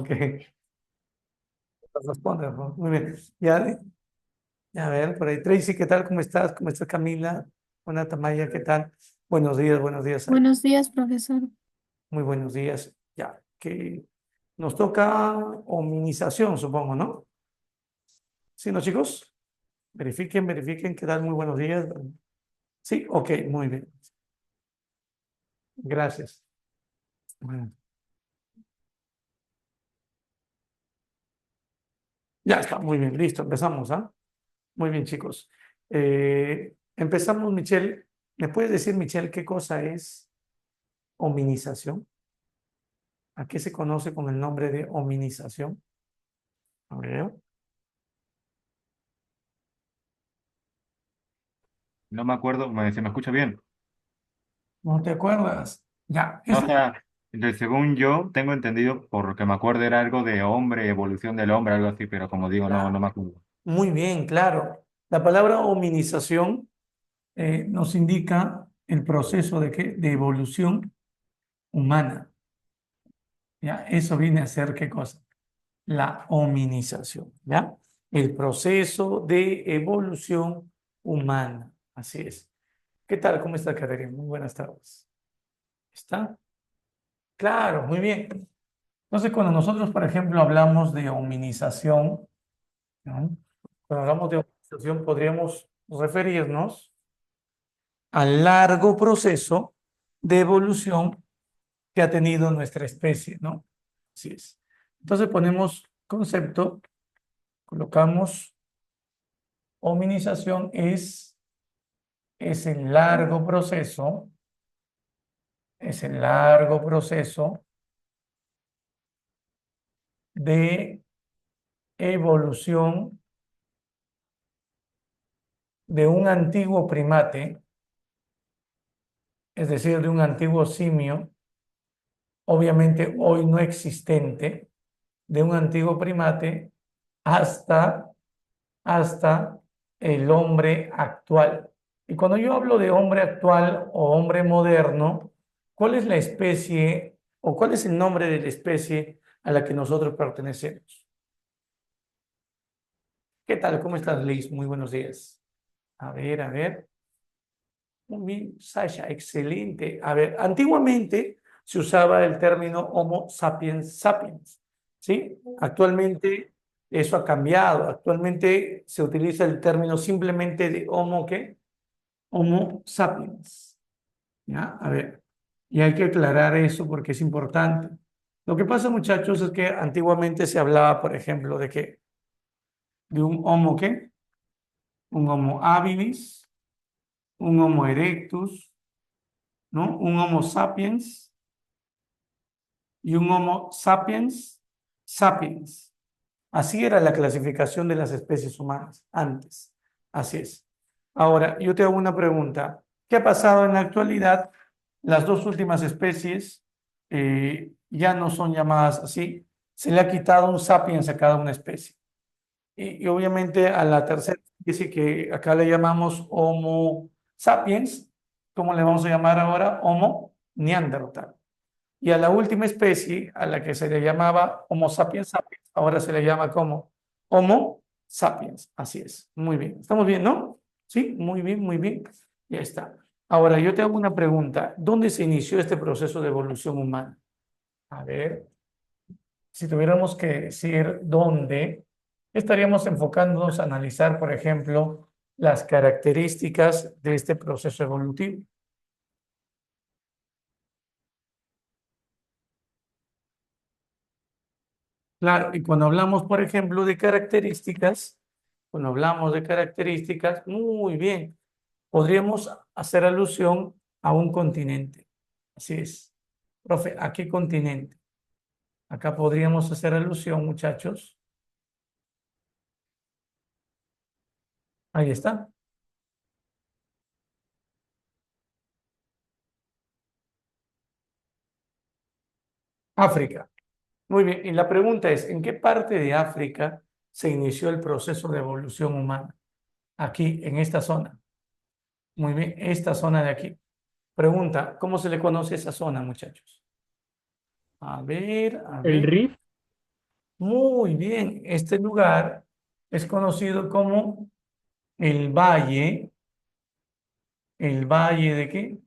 que responde, ¿no? Muy bien. Ya, ya, a ver, por ahí. Tracy, ¿qué tal? ¿Cómo estás? ¿Cómo estás, Camila? Buena Tamaya, ¿qué tal? Buenos días. Buenos días, profesor. Muy buenos días. Ya, que nos toca hominización, supongo, ¿no? ¿Sí, no, chicos? Verifiquen, ¿qué tal? Muy buenos días. Sí, ok, muy bien. Gracias. Bueno, ya está, muy bien, listo, empezamos, ¿ah? Muy bien, chicos. Empezamos, Michelle. ¿Me puedes decir, Michelle, qué cosa es hominización? ¿A qué se conoce con el nombre de hominización? A ver, No me acuerdo, ¿se me escucha bien? ¿no te acuerdas? Ya, No, o sea, según yo tengo entendido, por lo que me acuerdo era algo de hombre, evolución del hombre, algo así, pero como digo, no me acuerdo. muy bien, claro. La palabra hominización nos indica el proceso de, ¿qué? De evolución humana. ¿Ya? Eso viene a ser ¿qué cosa? La hominización, ¿ya? El proceso de evolución humana. Así es. ¿Qué tal? ¿Cómo está, Caterina? Muy buenas tardes. ¿Está? Claro, muy bien. Entonces, cuando nosotros, por ejemplo, hablamos de hominización, ¿no? Cuando hablamos de hominización, podríamos referirnos al largo proceso de evolución que ha tenido nuestra especie, ¿no? Así es. Entonces ponemos concepto, colocamos hominización es el largo proceso, es el largo proceso de evolución de un antiguo primate, es decir, de un antiguo simio, obviamente hoy no existente, de un antiguo primate hasta, hasta el hombre actual. Y cuando yo hablo de hombre actual o hombre moderno, ¿cuál es la especie o cuál es el nombre de la especie a la que nosotros pertenecemos? ¿Qué tal? ¿Cómo estás, Liz? Muy buenos días. A ver, a ver. Muy bien, Sasha, excelente. A ver, antiguamente se usaba el término Homo sapiens sapiens, ¿sí? Actualmente eso ha cambiado. Actualmente se utiliza el término simplemente de Homo, ¿qué? Homo sapiens. ¿Ya? A ver, y hay que aclarar eso porque es importante. Lo que pasa, muchachos, es que antiguamente se hablaba, por ejemplo, de qué? De un Homo, ¿qué? Un Homo habilis, un Homo erectus, ¿no? Un Homo sapiens y un Homo sapiens sapiens. Así era la clasificación de las especies humanas antes. Así es. Ahora, yo te hago una pregunta. ¿Qué ha pasado en la actualidad? Las dos últimas especies ya no son llamadas así. Se le ha quitado un sapiens a cada una especie. Y obviamente a la tercera especie que acá le llamamos Homo sapiens, ¿cómo le vamos a llamar ahora? Homo neandertal. Y a la última especie, a la que se le llamaba Homo sapiens sapiens, ahora se le llama como Homo sapiens. Así es. Muy bien. ¿Estamos bien, no? Sí, muy bien, muy bien. Ya está. Ahora, yo te hago una pregunta. ¿Dónde se inició este proceso de evolución humana? A ver, si tuviéramos que decir dónde, estaríamos enfocándonos a analizar, por ejemplo, las características de este proceso evolutivo. Claro, y cuando hablamos, por ejemplo, de características, cuando hablamos de características, muy bien, podríamos hacer alusión a un continente. Así es. Profe, ¿a qué continente? Acá podríamos hacer alusión, muchachos. Ahí está. África. Muy bien, y la pregunta es, ¿en qué parte de África se inició el proceso de evolución humana? Aquí, en esta zona. Muy bien, esta zona de aquí. Pregunta, ¿cómo se le conoce esa zona, muchachos? A ver, a El ver. Rift, Muy bien, este lugar es conocido como el Valle. ¿El Valle de qué?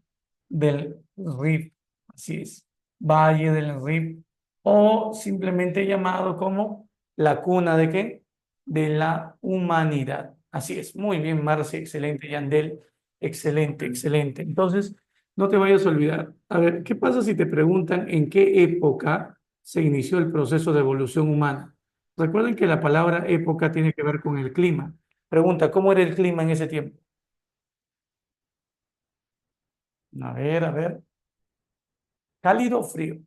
Del Rift, así es, Valle del Rift, o simplemente llamado como la cuna de qué? De la humanidad. Así es, muy bien, Marce, excelente, Yandel, excelente, excelente. Entonces, no te vayas a olvidar. A ver, ¿qué pasa si te preguntan en qué época se inició el proceso de evolución humana? Recuerden que la palabra época tiene que ver con el clima. Pregunta, ¿cómo era el clima en ese tiempo? A ver. ¿Cálido o frío?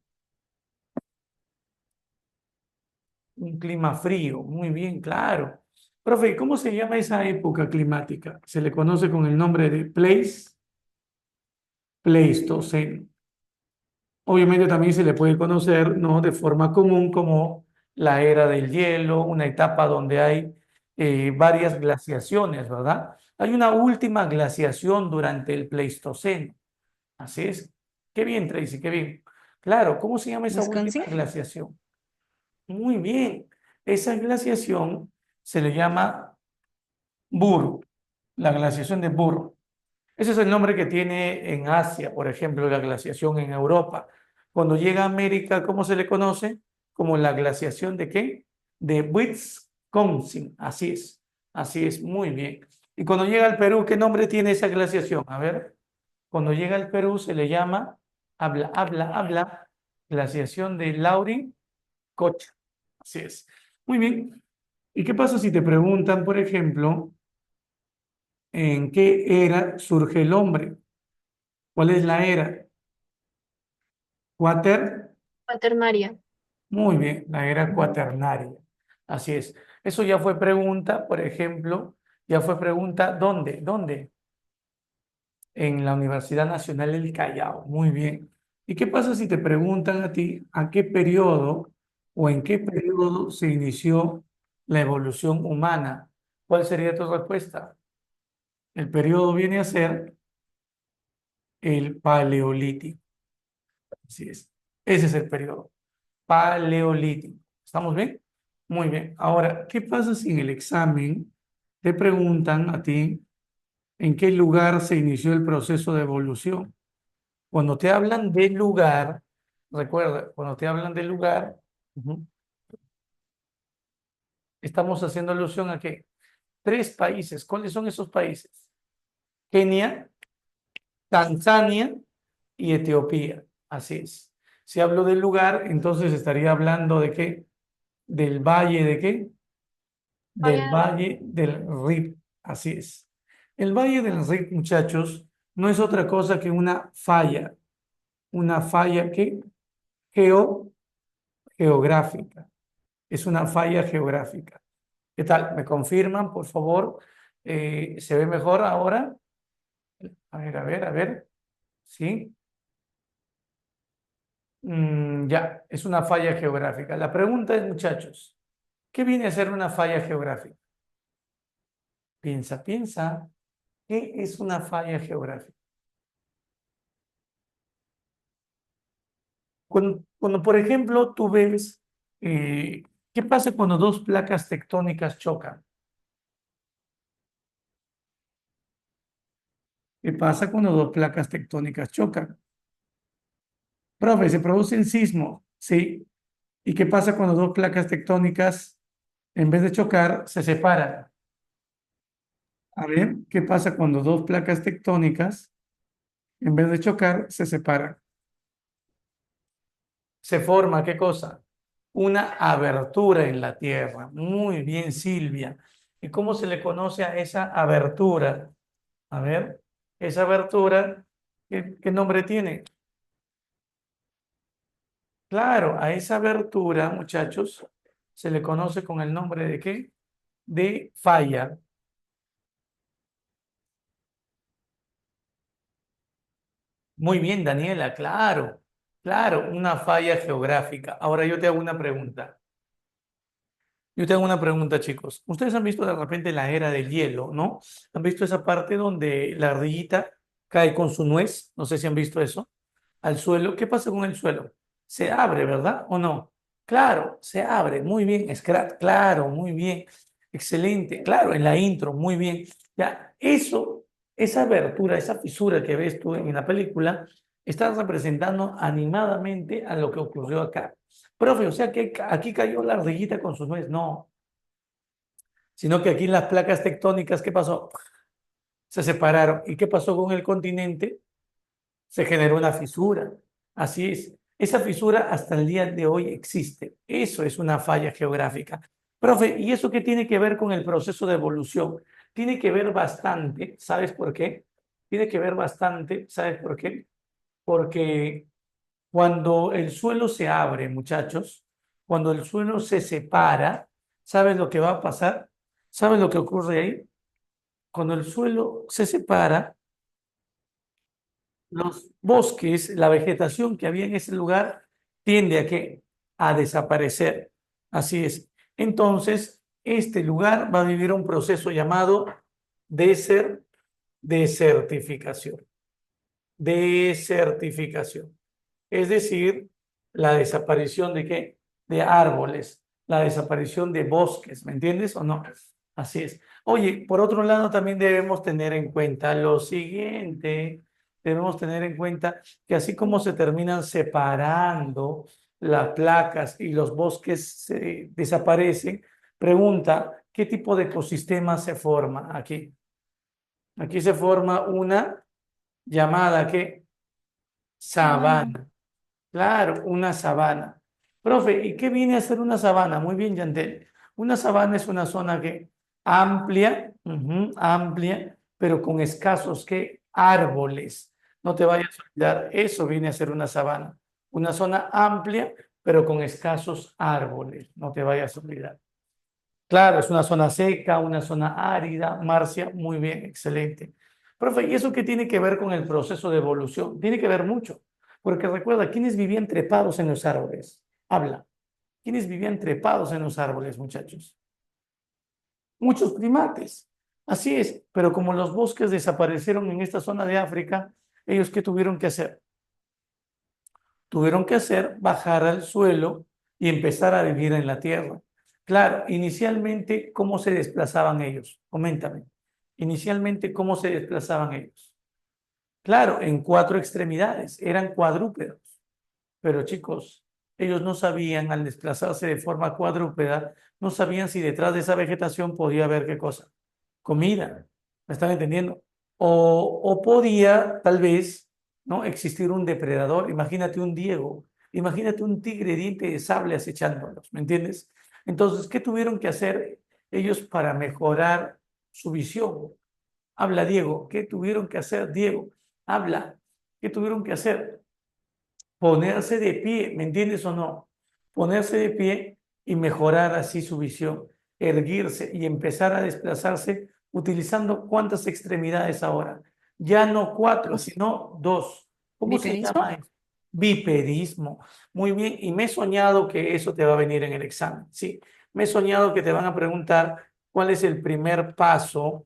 Un clima frío, muy bien, claro. Profe, ¿cómo se llama esa época climática? Se le conoce con el nombre de Pleistoceno. Obviamente también se le puede conocer, ¿no? De forma común como la era del hielo, una etapa donde hay varias glaciaciones, ¿verdad? Hay una última glaciación durante el Pleistoceno. Así es. Qué bien, Tracy, qué bien. Claro, ¿cómo se llama esa última Wisconsin. glaciación? Muy bien. Esa glaciación se le llama Buru, la glaciación de Buru. Ese es el nombre que tiene en Asia, por ejemplo, la glaciación en Europa. Cuando llega a América, ¿cómo se le conoce? Como la glaciación de qué? De Wisconsin. Así es, muy bien. Y cuando llega al Perú, ¿qué nombre tiene esa glaciación? A ver, cuando llega al Perú se le llama, habla, glaciación de Lauricocha. Así es. Muy bien. ¿Y qué pasa si te preguntan, por ejemplo, en qué era surge el hombre? ¿Cuál es la era? Cuater. Cuaternaria. Muy bien, la era cuaternaria. Así es. Eso ya fue pregunta, por ejemplo, ya fue pregunta, ¿dónde? ¿Dónde? En la Universidad Nacional del Callao. Muy bien. ¿Y qué pasa si te preguntan a ti a qué periodo o en qué periodo se inició la evolución humana? ¿Cuál sería tu respuesta? El periodo viene a ser el Paleolítico. Así es. Ese es el periodo. Paleolítico. ¿Estamos bien? Muy bien. Ahora, ¿qué pasa si en el examen te preguntan a ti en qué lugar se inició el proceso de evolución? Cuando te hablan de lugar, recuerda, cuando te hablan de lugar, ujú, estamos haciendo alusión a que tres países. ¿Cuáles son esos países? Kenia, Tanzania y Etiopía. Así es. Si hablo del lugar, entonces estaría hablando de qué? Del valle de qué? Valle Del del Rift. valle del Rift. Así es. El valle del Rift, muchachos, no es otra cosa que una falla que geo, geográfica. Es una falla geográfica. ¿Qué tal? ¿Me confirman, por favor? ¿Se ve mejor ahora? A ver. ¿Sí? Ya, es una falla geográfica. La pregunta es, muchachos, ¿qué viene a ser una falla geográfica? Piensa, ¿qué es una falla geográfica? Cuando, por ejemplo, tú ves, ¿qué pasa cuando dos placas tectónicas chocan? ¿Qué pasa cuando dos placas tectónicas chocan? Profe, se producen sismos, ¿sí? ¿Y qué pasa cuando dos placas tectónicas, en vez de chocar, se separan? A ver, ¿qué pasa cuando dos placas tectónicas, en vez de chocar, se separan? Se forma, ¿qué cosa? Una abertura en la tierra. Muy bien, Silvia. ¿Y cómo se le conoce a esa abertura? A ver, esa abertura, ¿qué nombre tiene? Claro, a esa abertura, muchachos, se le conoce con el nombre de qué? De falla. Muy bien, Daniela, claro, claro, una falla geográfica. Ahora yo te hago una pregunta. Yo te hago una pregunta, chicos. Ustedes han visto de repente la era del hielo, ¿no? ¿Han visto esa parte donde la ardillita cae con su nuez? No sé si han visto eso. Al suelo. ¿Qué pasa con el suelo? Se abre, ¿verdad? ¿O no? Claro, se abre, muy bien, Scratch, claro, muy bien, excelente, claro, en la intro, muy bien. Ya, eso, esa abertura, esa fisura que ves tú en la película, está representando animadamente a lo que ocurrió acá. Profe, o sea que aquí cayó la ardillita con sus nuez, no, sino que aquí las placas tectónicas, ¿qué pasó? Se separaron. ¿Y qué pasó con el continente? Se generó una fisura. Así es. Esa fisura hasta el día de hoy existe. Eso es una falla geográfica. Profe, ¿y eso qué tiene que ver con el proceso de evolución? Tiene que ver bastante, ¿sabes por qué? Tiene que ver bastante, ¿sabes por qué? Porque cuando el suelo se abre, muchachos, cuando el suelo se separa, ¿sabes lo que va a pasar? ¿Sabes lo que ocurre ahí? Cuando el suelo se separa, los bosques, la vegetación que había en ese lugar tiende a qué? A desaparecer. Así es. Entonces, este lugar va a vivir un proceso llamado deser- desertificación. Desertificación. Es decir, la desaparición de qué? De árboles, la desaparición de bosques, ¿me entiendes o no? Así es. Oye, por otro lado, también debemos tener en cuenta lo siguiente, debemos tener en cuenta que así como se terminan separando las placas y los bosques desaparecen, pregunta, ¿qué tipo de ecosistema se forma aquí? Aquí se forma una llamada ¿qué? Sabana. Sabana. Claro, una sabana. Profe, ¿y qué viene a ser una sabana? Muy bien, Yantel. Una sabana es una zona que amplia, amplia, pero con escasos ¿qué? Árboles. No te vayas a olvidar, eso viene a ser una sabana. Una zona amplia, pero con escasos árboles. No te vayas a olvidar. Claro, es una zona seca, una zona árida. Marcia, muy bien, excelente. Profe, ¿y eso qué tiene que ver con el proceso de evolución? Tiene que ver mucho, porque recuerda, ¿quiénes vivían trepados en los árboles? Habla. ¿Quiénes vivían trepados en los árboles, muchachos? Muchos primates. Así es, pero como los bosques desaparecieron en esta zona de África, ¿ellos qué tuvieron que hacer? Tuvieron que hacer bajar al suelo y empezar a vivir en la tierra. Claro, inicialmente, ¿cómo se desplazaban ellos? Coméntame. Inicialmente, ¿cómo se desplazaban ellos? Claro, en cuatro extremidades, eran cuadrúpedos. Pero chicos, ellos no sabían, al desplazarse de forma cuadrúpeda, no sabían si detrás de esa vegetación podía haber qué cosa. Comida. ¿Me están entendiendo? O podía, tal vez, ¿no? Existir un depredador. Imagínate un Diego, imagínate un tigre diente de sable acechándolos, ¿me entiendes? Entonces, ¿qué tuvieron que hacer ellos para mejorar su visión? Habla, Diego. ¿Qué tuvieron que hacer, Diego? Habla. ¿Qué tuvieron que hacer? Ponerse de pie, ¿me entiendes o no? Ponerse de pie y mejorar así su visión, erguirse y empezar a desplazarse utilizando ¿cuántas extremidades ahora? Ya no cuatro, sino dos. ¿Cómo se ¿Bipedismo? llama eso? Bipedismo. Muy bien, y me he soñado que eso te va a venir en el examen, ¿sí? Me he soñado que te van a preguntar cuál es el primer paso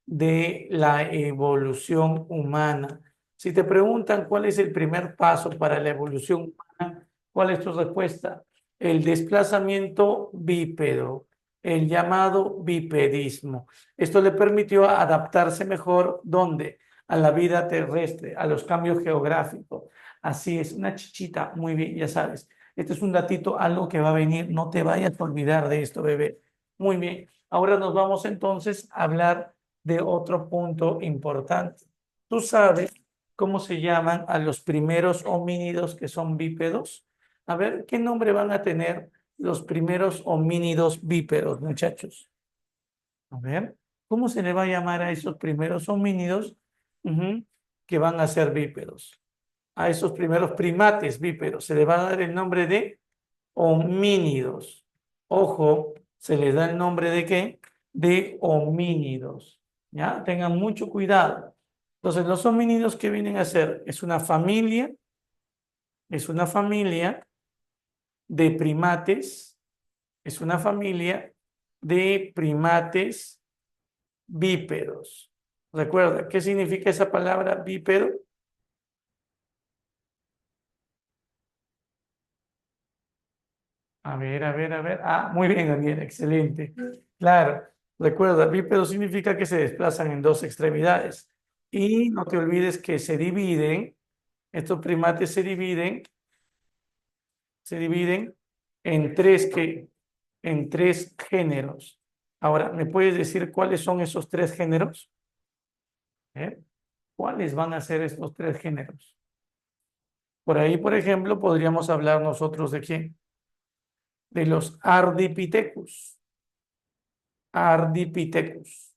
de la evolución humana. Si te preguntan cuál es el primer paso para la evolución humana, ¿cuál es tu respuesta? El desplazamiento bípedo, el llamado bipedismo. Esto le permitió adaptarse mejor, ¿dónde? A la vida terrestre, a los cambios geográficos. Así es, una chichita, muy bien, ya sabes. Este es un datito, algo que va a venir, no te vayas a olvidar de esto, bebé. Muy bien, ahora nos vamos entonces a hablar de otro punto importante. Tú sabes cómo se llaman a los primeros homínidos que son bípedos. A ver, ¿qué nombre van a tener los primeros homínidos bípedos, muchachos? A ver, ¿cómo se le va a llamar a esos primeros homínidos que van a ser bípedos? A esos primeros primates bípedos se le va a dar el nombre de homínidos. Ojo, se les da el nombre de qué? De homínidos. ¿Ya? Tengan mucho cuidado. Entonces, los homínidos, ¿qué vienen a ser? Es una familia de primates, es una familia de primates bípedos. Recuerda, ¿qué significa esa palabra bípedo? A ver, a ver, a ver. Ah, muy bien, Daniel, excelente. Claro, recuerda, bípedo significa que se desplazan en dos extremidades. Y no te olvides que se dividen, estos primates se dividen en en tres géneros. Ahora, ¿me puedes decir cuáles son esos tres géneros? ¿Eh? ¿Cuáles van a ser estos tres géneros? Por ahí, por ejemplo, podríamos hablar nosotros de quién? De los Ardipithecus. Ardipithecus,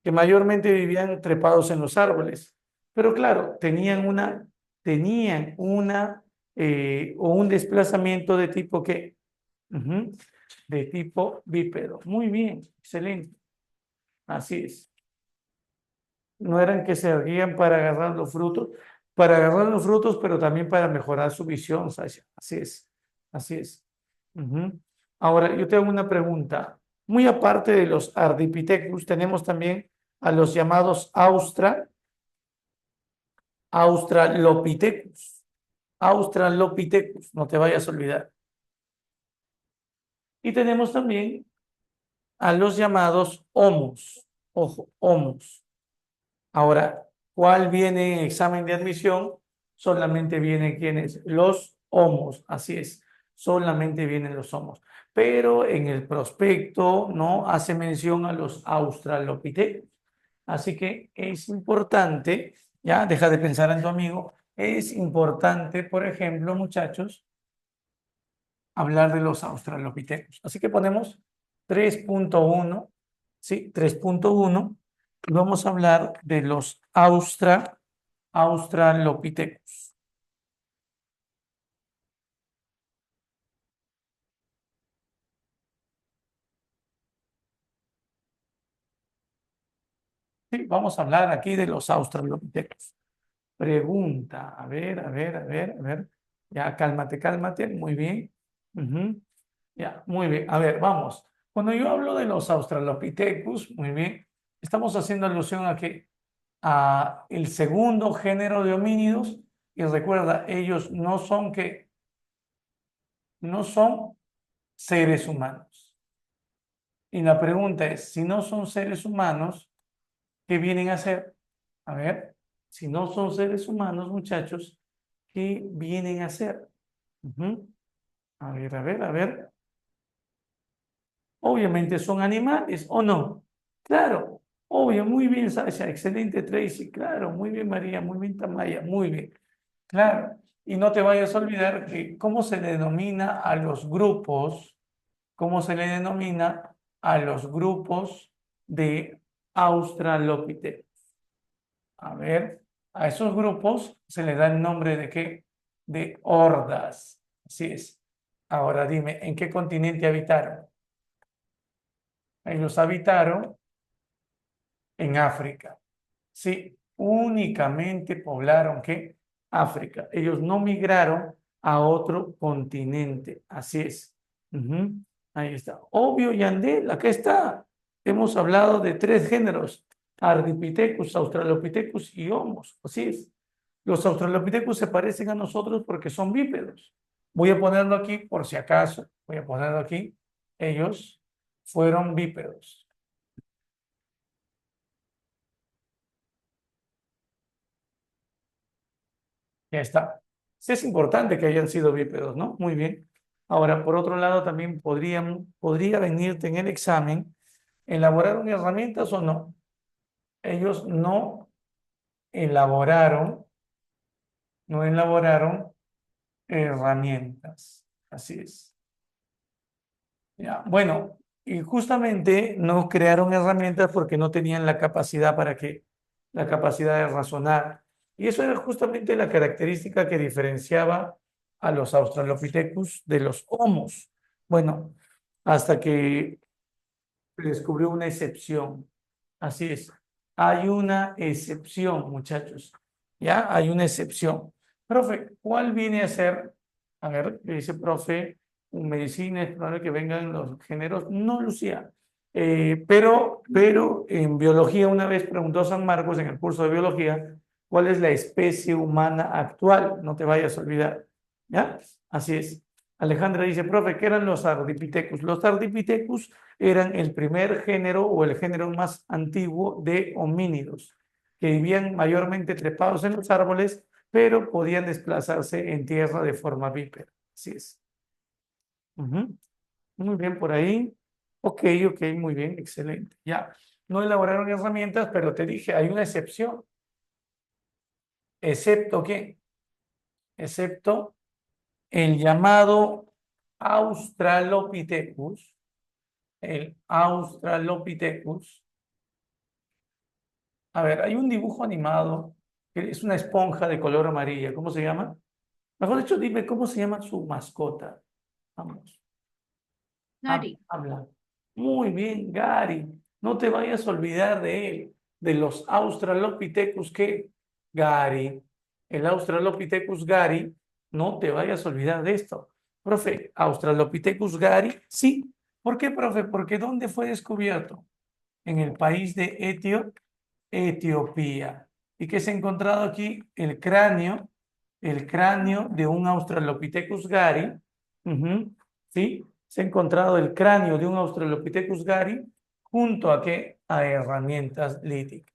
que mayormente vivían trepados en los árboles. Pero claro, tenían una o un desplazamiento de tipo ¿qué? De tipo bípedo. Muy bien, excelente. Así es. No eran que se erguían para agarrar los frutos, pero también para mejorar su visión, Sasha. Así es, así es. Ujú. Ahora, yo tengo una pregunta. Muy aparte de los Ardipithecus, tenemos también a los llamados Australopithecus. Australopithecus, no te vayas a olvidar. Y tenemos también a los llamados Homos. Ojo, Homos. Ahora, ¿cuál viene en examen de admisión? Solamente vienen quienes, los homos, así es, solamente vienen los homos. Pero en el prospecto no hace mención a los australopithecus. Así que es importante, ya, deja de pensar en tu amigo, es importante, por ejemplo, muchachos, hablar de los australopithecus. Así que ponemos 3.1, ¿sí? 3.1 y vamos a hablar de los australopithecus. Sí, vamos a hablar aquí de los australopithecus. Pregunta, a ver, a ver, a ver, a ver. Ya, cálmate, cálmate, muy bien. Ujú. Ya, muy bien. A ver, vamos. Cuando yo hablo de los australopithecus, muy bien, estamos haciendo alusión a que a el segundo género de homínidos y recuerda, ellos no son seres humanos. Y la pregunta es, si no son seres humanos, ¿qué vienen a hacer? A ver, si no son seres humanos, muchachos, ¿qué vienen a hacer? Ujú. A ver, a ver, a ver. Obviamente son animales, ¿o no? Claro, obvio, muy bien, Sasha, excelente, Tracy, claro, muy bien, María, muy bien, Tamaya, muy bien, claro. Y no te vayas a olvidar que cómo se le denomina a los grupos, cómo se le denomina a los grupos de Australopithecus. A ver, a esos grupos se le da el nombre de qué? De hordas. Así es. Ahora dime, ¿en qué continente habitaron? Ellos habitaron en África. Sí, únicamente poblaron ¿qué? África. Ellos no migraron a otro continente. Así es. Ujú. Ahí está. Obvio, Yandel, acá está. Hemos hablado de tres géneros: Ardipithecus, Australopithecus y Homos. Así es. Los Australopithecus se parecen a nosotros porque son bípedos. Voy a ponerlo aquí por si acaso. Voy a ponerlo aquí. Ellos fueron bípedos. Ya está. Sí es importante que hayan sido bípedos, ¿no? Muy bien. Ahora, por otro lado, también podría venirte en el examen, ¿elaboraron herramientas o no? Ellos elaboraron, no elaboraron herramientas. Así es. Ya, bueno, y justamente no crearon herramientas porque no tenían la capacidad la capacidad de razonar. Y eso era justamente la característica que diferenciaba a los Australopithecus de los Homos. Bueno, hasta que se descubrió una excepción. Así es. Hay una excepción, muchachos. ¿Ya? Hay una excepción. Profe, ¿cuál viene a ser? A ver, ¿qué dice profe? En medicina es probable que vengan los géneros. No, Lucía. Pero en biología, una vez preguntó San Marcos en el curso de biología, ¿cuál es la especie humana actual? No te vayas a olvidar. ¿Ya? Así es. Alejandra dice, profe, ¿qué eran los Ardipithecus? Los Ardipithecus eran el primer género o el género más antiguo de homínidos, que vivían mayormente trepados en los árboles, pero podían desplazarse en tierra de forma bípeda. Así es. Ujú. Muy bien por ahí. Ok, ok, muy bien, excelente. Ya, no elaboraron herramientas, pero te dije, hay una excepción. ¿Excepto qué? Excepto el llamado Australopithecus, el Australopithecus. A ver, hay un dibujo animado que es una esponja de color amarilla. ¿Cómo se llama? Mejor dicho, dime cómo se llama su mascota. Vamos, Gary. habla. Muy bien, Gary. No te vayas a olvidar de él, de los Australopithecus que Gary, el Australopithecus Gary, no te vayas a olvidar de esto. Profe, Australopithecus Gary, sí. ¿Por qué, profe? Porque ¿dónde fue descubierto? En el país de Etiopía. ¿Y qué se ha encontrado aquí? El cráneo de un Australopithecus gari. Ujú, ¿sí? Se ha encontrado el cráneo de un Australopithecus gari junto a qué? A herramientas líticas.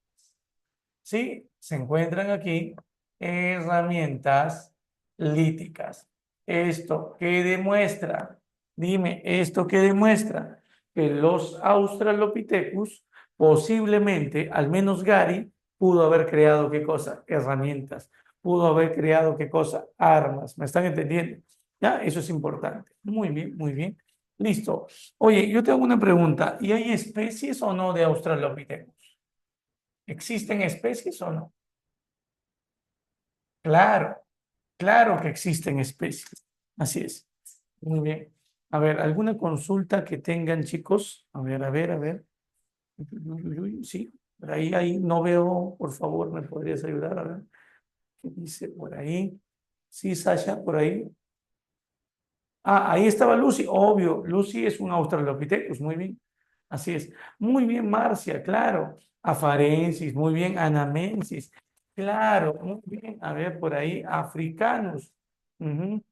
¿Sí? Se encuentran aquí herramientas líticas. ¿Esto qué demuestra? Dime, ¿esto qué demuestra? Que los Australopithecus, posiblemente, al menos Gary, pudo haber creado qué cosa? Herramientas. Pudo haber creado qué cosa? Armas. ¿Me están entendiendo? ¿Ya? Eso es importante. Muy bien, muy bien. Listo. Oye, yo te hago una pregunta. ¿Y hay especies o no de Australopithecus? ¿Existen especies o no? Claro, claro que existen especies. Así es. Muy bien. A ver, ¿alguna consulta que tengan, chicos? A ver, a ver, a ver. Sí, por ahí no veo, por favor, ¿me podrías ayudar? A ver, ¿qué dice por ahí? Sí, Sasha, por ahí. Ah, ahí estaba Lucy, obvio. Lucy es un Australopithecus, muy bien. Así es. Muy bien, Marcia, claro. Afarensis, muy bien. Anamensis, claro, muy bien. A ver, por ahí, africanos. Ujú.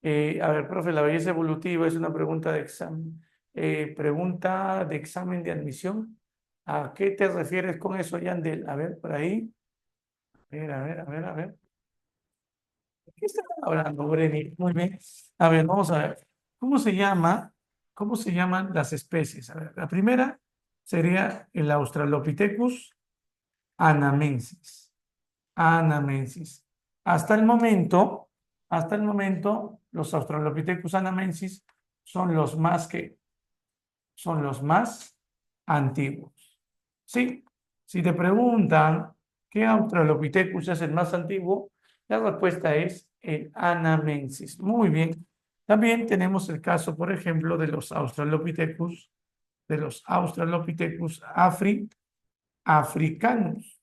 A ver, profe, la belleza evolutiva es una pregunta de examen. Pregunta de examen de admisión. ¿A qué te refieres con eso, Yandel? A ver, por ahí. A ver, a ver, a ver, a ver. ¿Qué están hablando, Breni? Muy bien. A ver, vamos a ver. ¿Cómo se llama? ¿Cómo se llaman las especies? A ver, la primera sería el Australopithecus anamensis. Anamensis. Hasta el momento, los Australopithecus anamensis son los más que son los más antiguos. Sí, si te preguntan qué Australopithecus es el más antiguo, la respuesta es el Anamensis. Muy bien. También tenemos el caso, por ejemplo, de los Australopithecus africanos.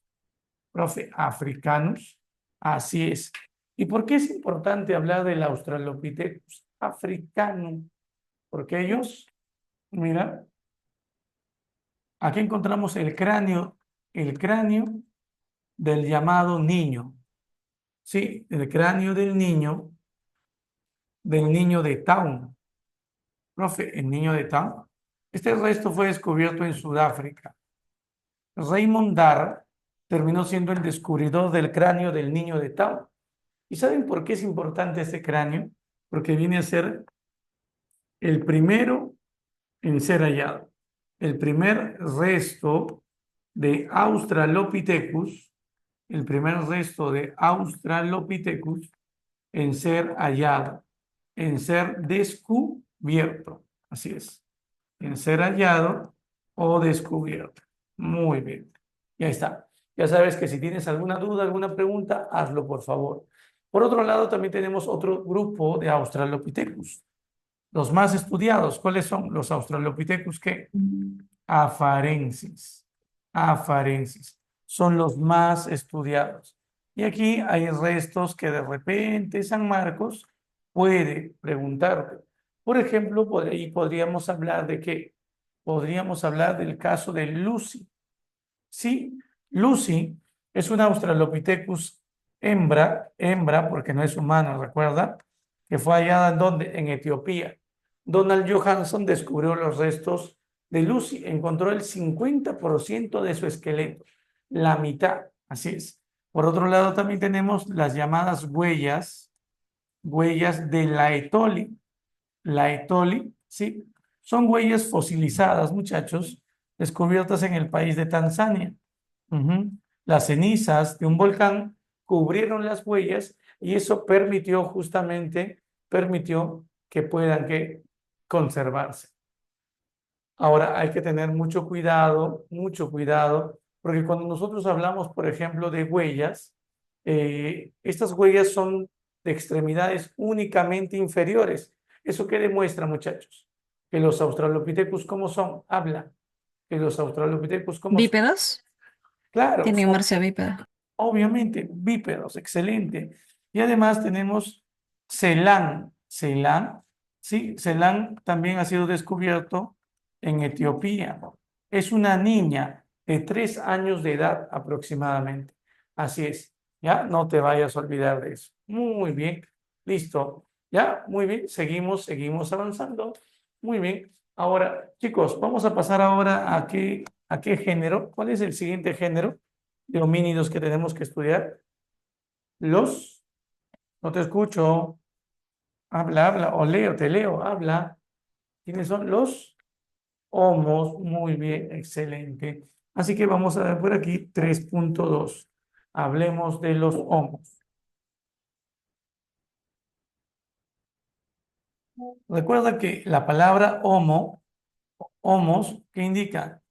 Profe, africanos. Así es. ¿Y por qué es importante hablar del Australopithecus africano? Porque ellos, mira, aquí encontramos el cráneo del llamado niño. Sí, el cráneo del niño de Town. Profe, el niño de Town. Este resto fue descubierto en Sudáfrica. Raymond Darr terminó siendo el descubridor del cráneo del niño de Town. ¿Y saben por qué es importante este cráneo? Porque viene a ser el primero en ser hallado. El primer resto de Australopithecus, el primer resto de Australopithecus en ser hallado, en ser descubierto. Así es, en ser hallado o descubierto. Muy bien, ya está. Ya sabes que si tienes alguna duda, alguna pregunta, hazlo por favor. Por otro lado, también tenemos otro grupo de Australopithecus. Los más estudiados, ¿cuáles son? Los Australopithecus que afarensis. Afarensis. Son los más estudiados. Y aquí hay restos que de repente San Marcos puede preguntarte. Por ejemplo, por ahí podríamos hablar de qué. Podríamos hablar del caso de Lucy. Sí, Lucy es una Australopithecus hembra porque no es humana, ¿recuerda? que fue hallada ¿en dónde? En Etiopía. Donald Johansson descubrió los restos de Lucy, encontró el 50% de su esqueleto, la mitad, así es. Por otro lado, también tenemos las llamadas huellas de Laetoli. Laetoli, ¿sí? Son huellas fosilizadas, muchachos, descubiertas en el país de Tanzania. Ujú. Las cenizas de un volcán cubrieron las huellas y eso permitió que puedan conservarse. Ahora hay que tener mucho cuidado, porque cuando nosotros hablamos, por ejemplo, de huellas, estas huellas son de extremidades únicamente inferiores. ¿Eso qué demuestra, muchachos? Que los Australopithecus, ¿cómo son? Habla. Que los Australopithecus, ¿cómo son? Bípedos. Claro, Tienen son marcha bípeda. obviamente bípedos, excelente. Y además tenemos Ceilán. Ceilán, sí, Ceilán también ha sido descubierto en Etiopía. Es una niña de 3 años de edad aproximadamente. Así es, ya no te vayas a olvidar de eso. Muy bien, listo. Ya, muy bien, seguimos avanzando. Muy bien. Ahora, chicos, vamos a pasar ahora a qué género. ¿Cuál es el siguiente género de homínidos que tenemos que estudiar? Los, no te escucho, habla, o leo, te leo, habla. ¿Quiénes son los homos? Muy bien, excelente. Así que vamos a ver por aquí 3.2. Hablemos de los homos. Recuerda que la palabra homos, ¿qué indica?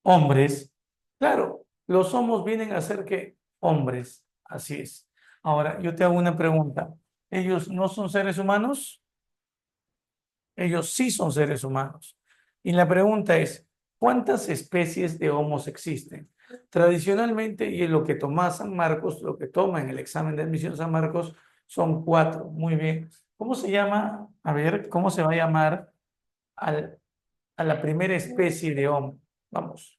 Hombres. Claro, los homos vienen a ser que hombres. Así es. Ahora, yo te hago una pregunta. ¿Ellos no son seres humanos? Ellos sí son seres humanos. Y la pregunta es, ¿cuántas especies de homos existen? Tradicionalmente, y en lo que toma San Marcos, lo que toma en el examen de admisión San Marcos, son 4. Muy bien. ¿Cómo se llama? A ver, ¿cómo se va a llamar al- a la primera especie de homo? Vamos.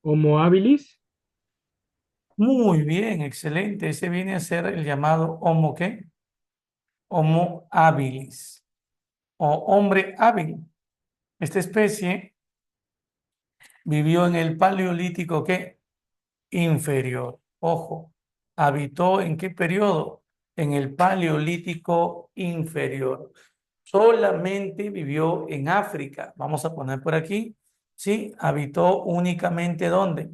Homo habilis, Muy bien, excelente. Ese viene a ser el llamado Homo, ¿qué? Homo habilis o hombre hábil. Esta especie vivió en el Paleolítico, ¿qué? Inferior. Ojo, ¿habitó en qué periodo? En el Paleolítico inferior. Solamente vivió en África. Vamos a poner por aquí. Sí, habitó únicamente ¿dónde?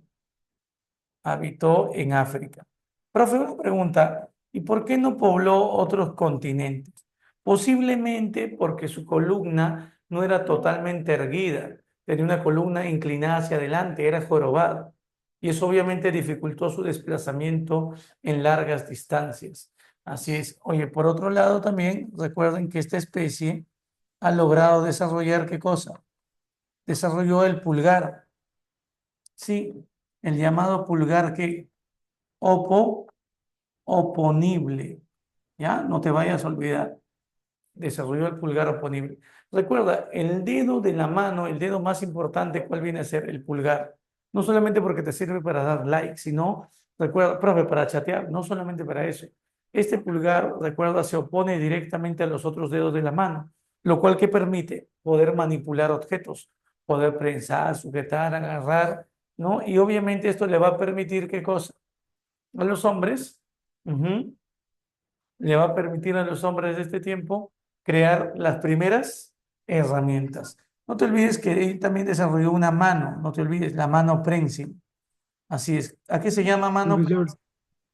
Habitó en África. Profe, una pregunta, ¿y por qué no pobló otros continentes? Posiblemente porque su columna no era totalmente erguida, tenía una columna inclinada hacia adelante, era jorobada, y eso obviamente dificultó su desplazamiento en largas distancias. Así es. Oye, por otro lado también recuerden que esta especie ha logrado desarrollar ¿qué cosa? Desarrolló el pulgar, sí, el llamado pulgar que opo, oponible. ¿Ya? No te vayas a olvidar. Desarrolló el pulgar oponible. Recuerda, el dedo de la mano, el dedo más importante, ¿cuál viene a ser? El pulgar. No solamente porque te sirve para dar like, sino, recuerda, profe, para chatear, no solamente para eso. Este pulgar, recuerda, se opone directamente a los otros dedos de la mano, lo cual que permite poder manipular objetos, poder prensar, sujetar, agarrar, ¿no? Y obviamente esto le va a permitir, ¿qué cosa? A los hombres, ujú, le va a permitir a los hombres de este tiempo crear las primeras herramientas. No te olvides que él también desarrolló una mano, no te olvides, la mano prensil. Así es. ¿A qué se llama mano profesor. prensil?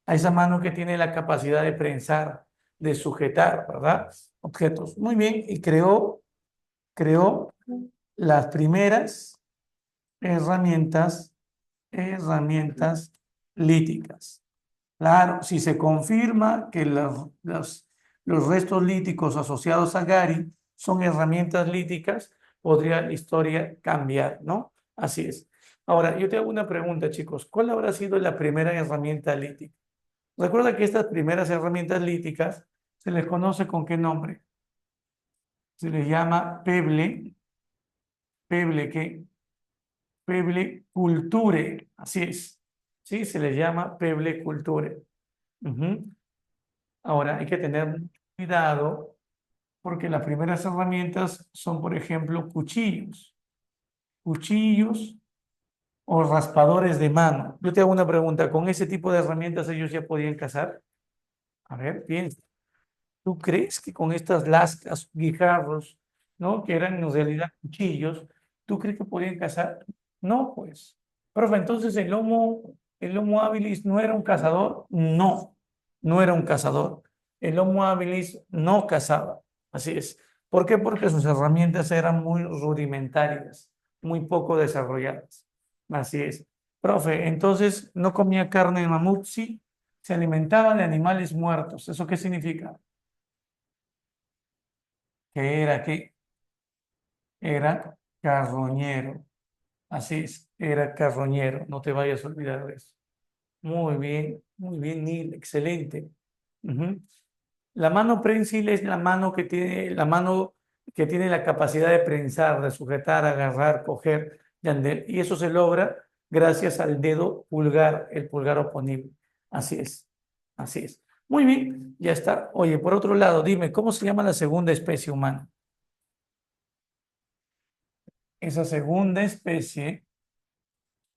A esa mano que tiene la capacidad de prensar, de sujetar, ¿verdad? Objetos. Muy bien, y creó las primeras herramientas líticas. Claro, si se confirma que los restos líticos asociados a Gary son herramientas líticas, podría la historia cambiar, ¿no? Así es. Ahora, yo te hago una pregunta, chicos. ¿Cuál habrá sido la primera herramienta lítica? Recuerda que estas primeras herramientas líticas se les conoce con qué nombre. Se les llama peble, ¿qué? Peble culture, así es. Sí, se le llama peble culture. Ujú. Ahora, hay que tener cuidado porque las primeras herramientas son, por ejemplo, cuchillos. Cuchillos o raspadores de mano. Yo te hago una pregunta, ¿con ese tipo de herramientas ellos ya podían cazar? A ver, piensa. ¿Tú crees que con estas lascas, guijarros, ¿no? Que eran en realidad cuchillos, ¿tú crees que podían cazar? No, pues. Profe, entonces el Homo habilis no era un cazador. No, no era un cazador. El Homo habilis no cazaba. Así es. ¿Por qué? Porque sus herramientas eran muy rudimentarias, muy poco desarrolladas. Así es. Profe, entonces no comía carne de mamut, sí, se alimentaba de animales muertos. ¿Eso qué significa? Que era carroñero. Así es, era carroñero. No te vayas a olvidar de eso. Muy bien, Neil, excelente. Ujú. La mano prensil es la mano que tiene la capacidad de prensar, de sujetar, agarrar, coger, y eso se logra gracias al dedo pulgar, el pulgar oponible. Así es, así es. Muy bien, ya está. Oye, por otro lado, dime, ¿cómo se llama la segunda especie humana? Esa segunda especie,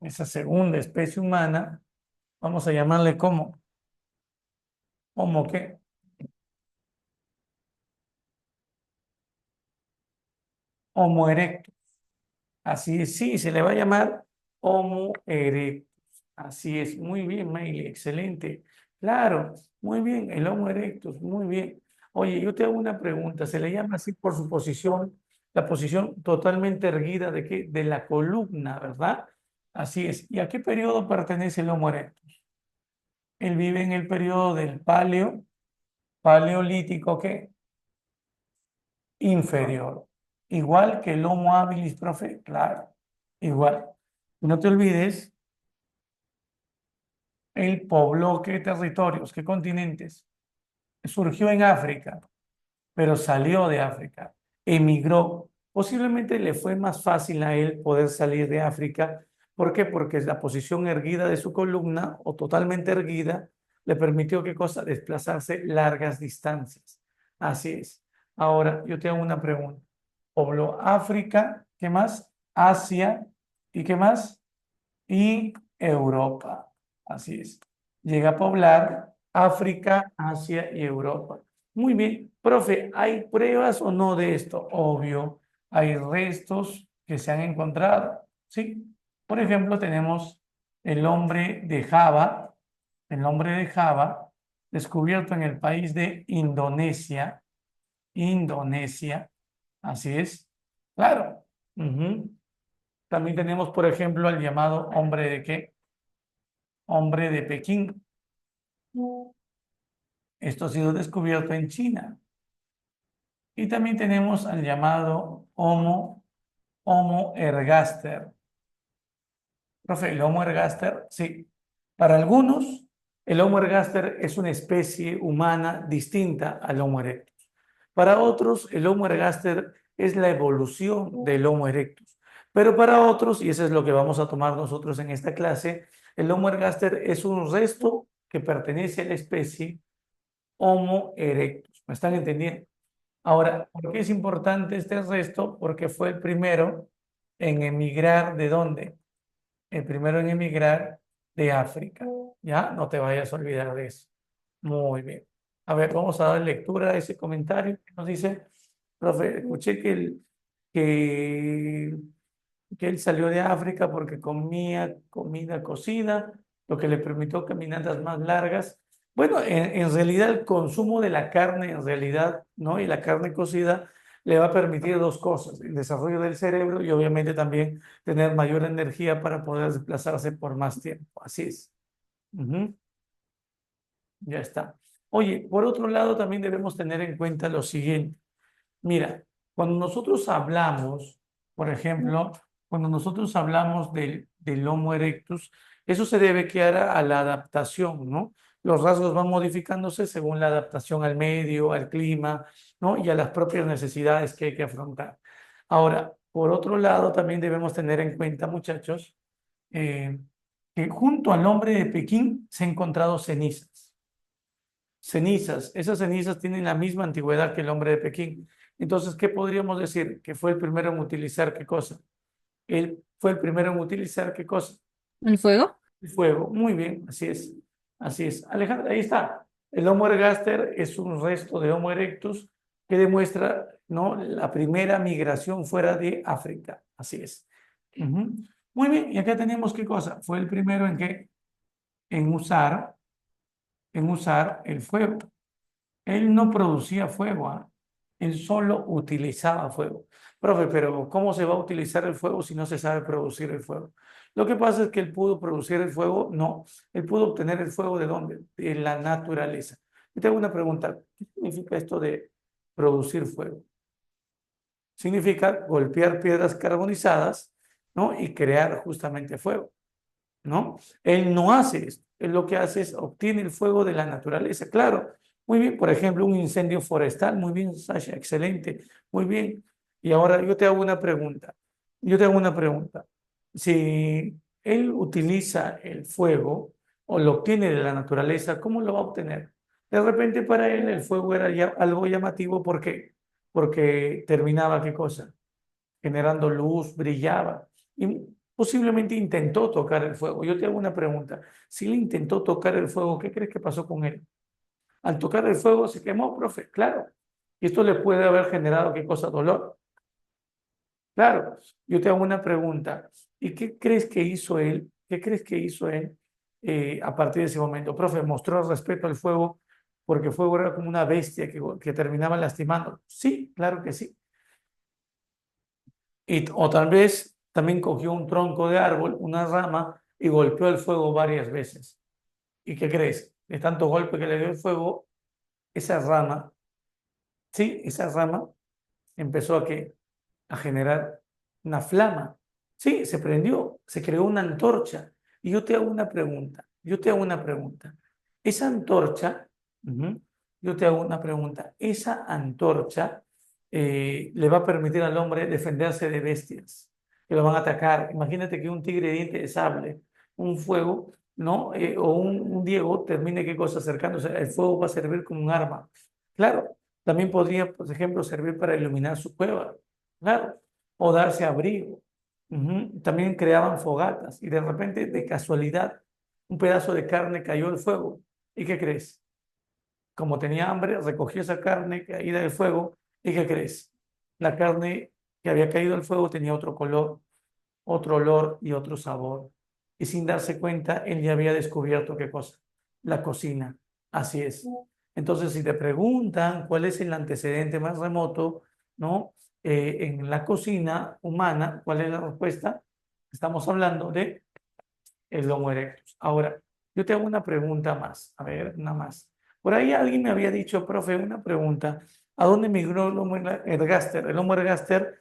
esa segunda especie humana, vamos a llamarle como, ¿Homo qué? Homo erectus. Así es, sí, se le va a llamar Homo erectus. Así es, muy bien, Maile, excelente. Claro, muy bien, el Homo erectus, muy bien. Oye, yo te hago una pregunta, se le llama así por su posición, la posición totalmente erguida de qué? De la columna, ¿verdad? Así es. ¿Y a qué periodo pertenece el Homo erectus? Él vive en el periodo del paleolítico, ¿qué? Inferior. Igual que el Homo habilis, profe, claro, igual. No te olvides, él pobló qué territorios, qué continentes. Surgió en África, pero salió de África, emigró. Posiblemente le fue más fácil a él poder salir de África. ¿Por qué? Porque la posición erguida de su columna, o totalmente erguida, le permitió, ¿qué cosa? Desplazarse largas distancias. Así es. Ahora, yo te hago una pregunta. Pobló África, ¿qué más? Asia, ¿y qué más? Y Europa. Así es. Llega a poblar África, Asia y Europa. Muy bien. Profe, ¿hay pruebas o no de esto? Obvio, hay restos que se han encontrado. Sí. Por ejemplo, tenemos el hombre de Java, el hombre de Java, descubierto en el país de Indonesia. Indonesia. Así es. Claro. Ujú. También tenemos, por ejemplo, al llamado hombre de qué? Hombre de Pekín. Esto ha sido descubierto en China. Y también tenemos al llamado Homo ergaster. Profe, el Homo ergaster, sí. Para algunos, el Homo ergaster es una especie humana distinta al Homo erectus. Para otros, el Homo ergaster es la evolución del Homo erectus. Pero para otros, y eso es lo que vamos a tomar nosotros en esta clase, el Homo ergaster es un resto que pertenece a la especie Homo erectus. ¿Me están entendiendo? Ahora, ¿por qué es importante este resto? Porque fue el primero en emigrar. ¿De dónde? El primero en emigrar de África. ¿Ya? No te vayas a olvidar de eso. Muy bien. A ver, vamos a dar lectura a ese comentario que nos dice, profe, escuché que, que él salió de África porque comía comida cocida, lo que le permitió caminatas más largas. Bueno, en realidad el consumo de la carne, en realidad, ¿no? Y la carne cocida le va a permitir dos cosas, el desarrollo del cerebro y obviamente también tener mayor energía para poder desplazarse por más tiempo. Así es. Ujú. Ya está. Oye, por otro lado, también debemos tener en cuenta lo siguiente. Mira, cuando nosotros hablamos, por ejemplo, cuando nosotros hablamos del Homo erectus, eso se debe que a la adaptación, ¿no? Los rasgos van modificándose según la adaptación al medio, al clima, ¿no? Y a las propias necesidades que hay que afrontar. Ahora, Por otro lado, también debemos tener en cuenta, muchachos, eh, que junto al hombre de Pekín se han encontrado cenizas. Cenizas, esas cenizas tienen la misma antigüedad que el hombre de Pekín. Entonces, ¿qué podríamos decir? Que fue el primero en utilizar qué cosa. Él fue el primero en utilizar qué cosa. ¿El fuego? El fuego. Muy bien, así es. Así es. Alejandra, ahí está. El Homo ergaster es un resto de Homo erectus que demuestra, ¿no?, la primera migración fuera de África. Así es. Ujú. Muy bien, y acá tenemos qué cosa. Fue el primero en qué, en usar el fuego. Él no producía fuego, ¿ah? Él solo utilizaba fuego. Profe, pero ¿cómo se va a utilizar el fuego si no se sabe producir el fuego? Lo que pasa es que él pudo producir el fuego, no, él pudo obtener el fuego ¿de dónde? De la naturaleza. Yo te hago una pregunta, ¿qué significa esto de producir fuego? Significa golpear piedras carbonizadas, ¿no? Y crear justamente fuego, ¿no? Él no hace esto. Él lo que hace es obtiene el fuego de la naturaleza. Claro, muy bien. Por ejemplo, un incendio forestal. Muy bien, Sasha, excelente. Muy bien. Y ahora yo te hago una pregunta. Yo te hago una pregunta. Si él utiliza el fuego o lo obtiene de la naturaleza, ¿cómo lo va a obtener? De repente para él el fuego era ya algo llamativo. ¿Por qué? Porque terminaba, ¿qué cosa? Generando luz, brillaba. Y posiblemente intentó tocar el fuego. Yo te hago una pregunta. Si él intentó tocar el fuego, ¿qué crees que pasó con él? Al tocar el fuego se quemó, profe, claro. Y esto le puede haber generado, ¿qué cosa? Dolor. Claro. Yo te hago una pregunta. ¿Y qué crees que hizo él? ¿Qué crees que hizo él a partir de ese momento? Profe, mostró respeto al fuego porque el fuego era como una bestia que terminaba lastimando. Sí, claro que sí. O tal vez también cogió un tronco de árbol, una rama, y golpeó el fuego varias veces. ¿Y qué crees? De tanto golpe que le dio el fuego, esa rama, sí, esa rama empezó a generar una flama. Sí, se prendió, se creó una antorcha. Y yo te hago una pregunta, yo te hago una pregunta. Esa antorcha, yo te hago una pregunta, esa antorcha le va a permitir al hombre defenderse de bestias que lo van a atacar. Imagínate que un tigre de diente de sable, un fuego, ¿no? O un Diego termine qué cosa acercándose. El fuego va a servir como un arma. Claro, también podría, por ejemplo, servir para iluminar su cueva. Claro, o darse abrigo. También creaban fogatas y de repente, de casualidad, un pedazo de carne cayó al fuego. ¿Y qué crees? Como tenía hambre, recogió esa carne caída del fuego. ¿Y qué crees? La carne que había caído al fuego tenía otro color, otro olor y otro sabor. Y sin darse cuenta, él ya había descubierto qué cosa, la cocina. Así es. Entonces, si te preguntan cuál es el antecedente más remoto, ¿no? En la cocina humana, ¿cuál es la respuesta? Estamos hablando de el Homo erectus. Ahora, yo te hago una pregunta más. A ver, una más. Por ahí alguien me había dicho, profe, una pregunta. ¿A dónde migró el Homo ergaster? El Homo ergaster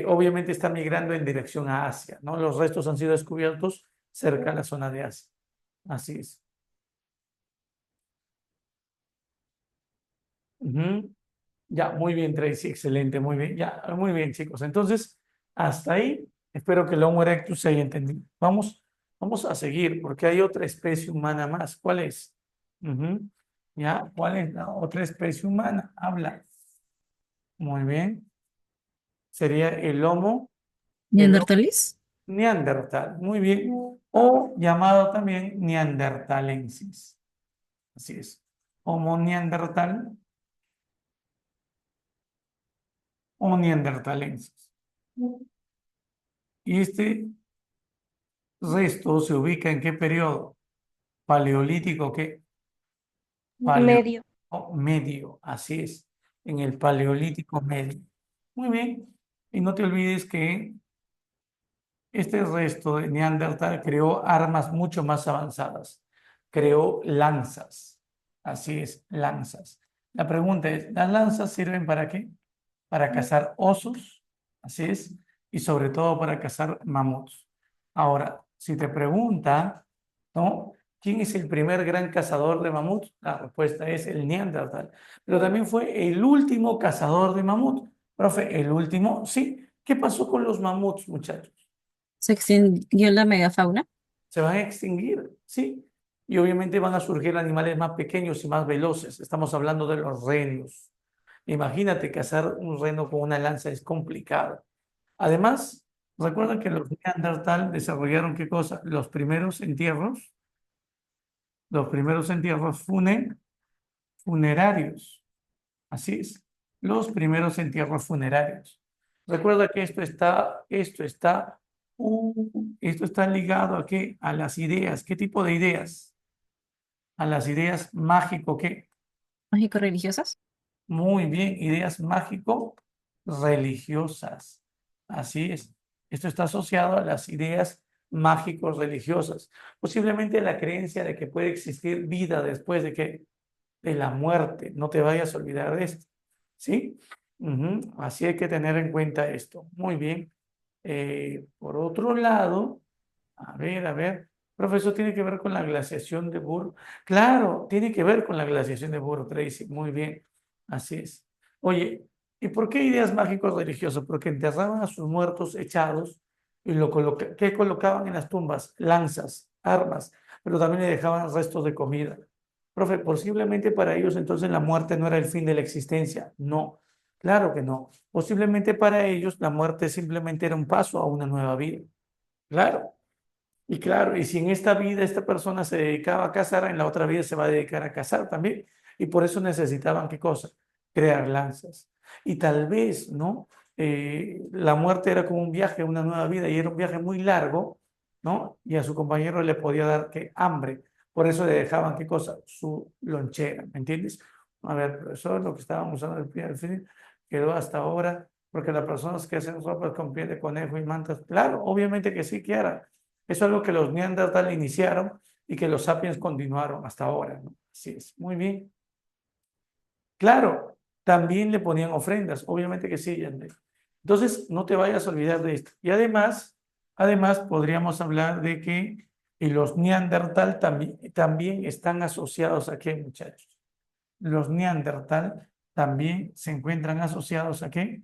obviamente está migrando en dirección a Asia, ¿no? Los restos han sido descubiertos cerca de la zona de Asia. Así es. Ujú. Ya, muy bien, Tracy, excelente, muy bien. Ya, muy bien, chicos. Entonces, hasta ahí, espero que el Homo erectus se haya entendido. Vamos a seguir, porque hay otra especie humana más. ¿Cuál es? Ujú. ¿Ya? ¿Cuál es la otra especie humana? Habla. Muy bien. Sería el Homo ¿Neandertalis? neandertal. Muy bien. O llamado también neandertalensis. Así es. Homo neandertal o neandertalensis. Y este resto se ubica en qué periodo? Paleolítico, ¿qué? Paleolítico Medio. medio, así es, en el paleolítico medio. Muy bien, y no te olvides que este resto de Neandertal creó armas mucho más avanzadas, creó lanzas, así es, lanzas. La pregunta es, ¿las lanzas sirven para qué? Para cazar osos, así es, y sobre todo para cazar mamuts. Ahora, si te pregunta, ¿no? ¿Quién es el primer gran cazador de mamuts? La respuesta es el Neandertal. Pero también fue el último cazador de mamut. Profe, el último, sí, ¿Qué pasó con los mamuts, muchachos? Se extinguió la megafauna. Se van a extinguir, ¿sí? Y obviamente van a surgir animales más pequeños y más veloces. Estamos hablando de los renos. Imagínate cazar un reno con una lanza es complicado. Además, recuerda que los Neandertal desarrollaron ¿qué cosa? Los primeros entierros funerarios. Así es, los primeros entierros funerarios. Recuerda que esto está ligado ¿a qué? A las ideas. ¿Qué tipo de ideas? A las ideas mágico, ¿qué? Mágico-religiosas. Muy bien, ideas mágico-religiosas. Así es. Esto está asociado a las ideas mágico-religiosas. Posiblemente la creencia de que puede existir vida después de la muerte. No te vayas a olvidar de esto. ¿Sí? Ujú. Así hay que tener en cuenta esto. Muy bien. Por otro lado, a ver, profesor, tiene que ver con la glaciación de Burr. Claro, tiene que ver con la glaciación de Burr, Tracy. Muy bien, así es. Oye, ¿y por qué ideas mágicos religiosos? Porque enterraban a sus muertos echados y ¿qué colocaban en las tumbas? Lanzas, armas, pero también le dejaban restos de comida. Profe, posiblemente para ellos entonces la muerte no era el fin de la existencia. No, claro que no. Posiblemente para ellos la muerte simplemente era un paso a una nueva vida. Claro. Y claro, y si en esta vida esta persona se dedicaba a cazar, en la otra vida se va a dedicar a cazar también. Y por eso necesitaban, ¿qué cosa? Crear lanzas. Y tal vez, ¿no? La muerte era como un viaje a una nueva vida y era un viaje muy largo, ¿no? Y a su compañero le podía dar, ¿qué? Hambre. Por eso le dejaban, ¿qué cosa? Su lonchera, ¿me entiendes? A ver, profesor, lo que estábamos usando al fin quedó hasta ahora, porque las personas que hacen ropas con piel de conejo y mantas, claro, obviamente que sí, Kiara. Eso es lo que los Neandertal iniciaron y que los sapiens continuaron hasta ahora, ¿no? Así es, muy bien. Claro, también le ponían ofrendas, obviamente que sí, Yandel. Entonces, no te vayas a olvidar de esto. Y además podríamos hablar de que los Neandertal también están asociados a qué, muchachos. Los Neandertal también se encuentran asociados a qué?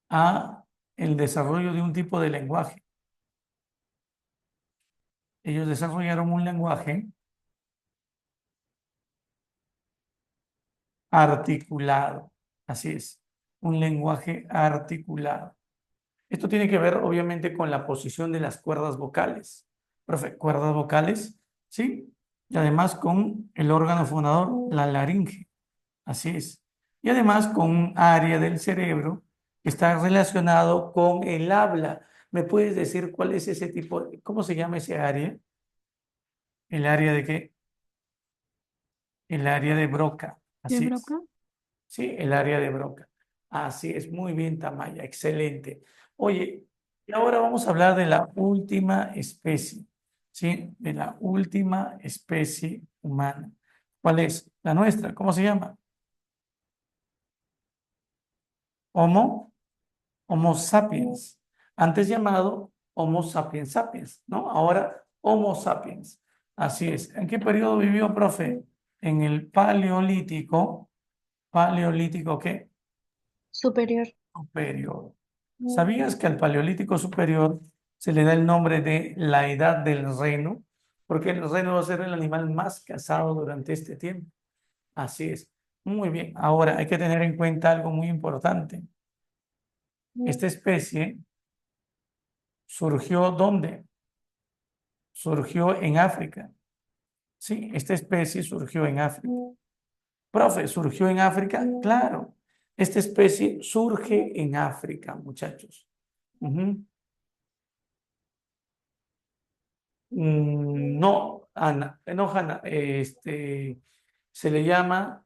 A el desarrollo de un tipo de lenguaje. Ellos desarrollaron un lenguaje articulado. Así es, un lenguaje articulado. Esto tiene que ver, obviamente, con la posición de las cuerdas vocales. Profe, cuerdas vocales, ¿sí? Y además con el órgano fonador, la laringe. Así es. Y además con un área del cerebro que está relacionado con el habla. ¿Me puedes decir cuál es ese tipo? ¿Cómo se llama ese área? ¿El área de qué? El área de Broca. ¿De Así es. Broca? Sí, el área de Broca. Así es, muy bien, Tamaya, excelente. Oye, y ahora vamos a hablar de la última especie, ¿sí? De la última especie humana. ¿Cuál es? La nuestra, ¿cómo se llama? Homo, Homo sapiens. Antes llamado Homo sapiens sapiens, ¿no? Ahora Homo sapiens. Así es. ¿En qué periodo vivió, profe? En el Paleolítico. ¿Paleolítico qué? Superior. Superior. ¿Sabías que al Paleolítico superior se le da el nombre de la edad del reno? Porque el reno va a ser el animal más cazado durante este tiempo. Así es. Muy bien. Ahora hay que tener en cuenta algo muy importante. Esta especie surgió ¿dónde? Surgió en África. Sí, esta especie surgió en África. Profe, ¿surgió en África? Claro. Esta especie surge en África, muchachos. Ujú. No, Ana, no, Hanna, se le llama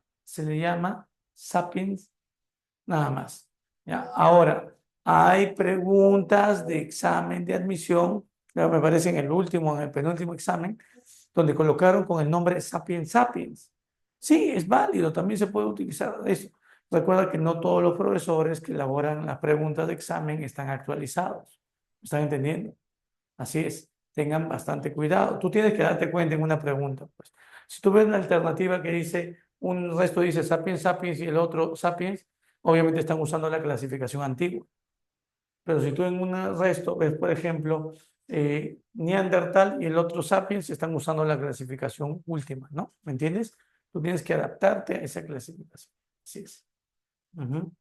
Sapiens nada más. ¿Ya? Ahora, hay preguntas de examen de admisión, creo que me parece en el penúltimo examen, donde colocaron con el nombre Sapiens Sapiens. Sí, es válido, también se puede utilizar eso. Recuerda que no todos los profesores que elaboran las preguntas de examen están actualizados. ¿Están entendiendo? Así es, tengan bastante cuidado. Tú tienes que darte cuenta en una pregunta, pues. Si tú ves la alternativa que dice, un resto dice sapiens sapiens y el otro sapiens, Obviamente están usando la clasificación antigua. Pero si tú en un resto ves, por ejemplo, Neandertal y el otro Sapiens están usando la clasificación última, ¿no? ¿Me entiendes? Tú tienes que adaptarte a esa clasificación. Así es. Ujú.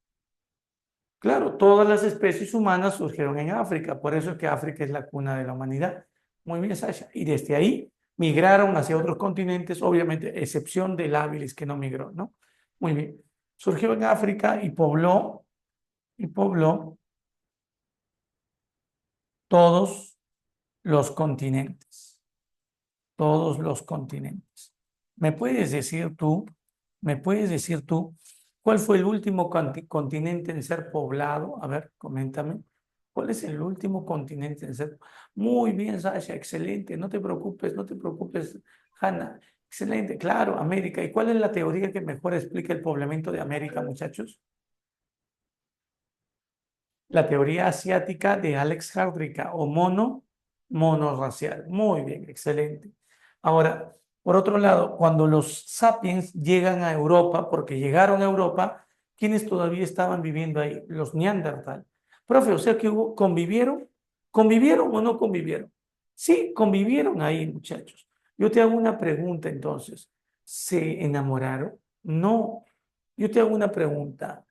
Claro, todas las especies humanas surgieron en África, por eso es que África es la cuna de la humanidad. Muy bien, Sasha. Y desde ahí migraron hacia otros continentes, obviamente, excepción del Habilis que no migró, ¿no? Muy bien. Surgió en África y pobló todos los continentes, todos los continentes. ¿Me puedes decir tú, me puedes decir tú, cuál fue el último continente en ser poblado? A ver, coméntame. ¿Cuál es el último continente en ser? Muy bien, Sasha, excelente. No te preocupes, Hanna. Excelente, claro, América. ¿Y cuál es la teoría que mejor explica el poblamiento de América, muchachos? La teoría asiática de Alex Hardrika o monorracial. Muy bien, excelente. Ahora, por otro lado, cuando los sapiens llegan a Europa, porque llegaron a Europa, ¿quiénes todavía estaban viviendo ahí? Los Neandertal. Profe, o sea que convivieron, ¿convivieron o no convivieron? Sí, convivieron ahí, muchachos. Yo te hago una pregunta entonces. ¿Se enamoraron? No. Yo te hago una pregunta.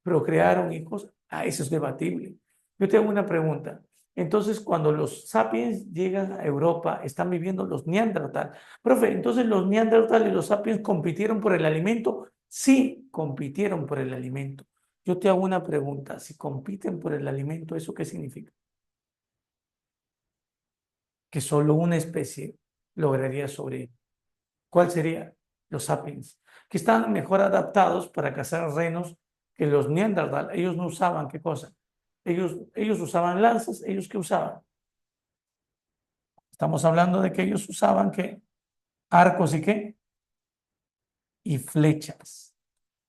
¿Procrearon hijos? Ah, eso es debatible. Yo te hago una pregunta. Entonces, cuando los sapiens llegan a Europa, están viviendo los neandertal. Profe, entonces los neandertal y los sapiens compitieron por el alimento. Sí, compitieron por el alimento. Yo te hago una pregunta. Si compiten por el alimento, ¿eso qué significa? Que solo una especie lograría sobrevivir. ¿Cuál sería? Los sapiens, que están mejor adaptados para cazar renos que los neandertal. Ellos no usaban, ¿qué cosa? Ellos usaban lanzas, ¿ellos qué usaban? Estamos hablando de que ellos usaban, ¿qué? Arcos y qué? Y flechas.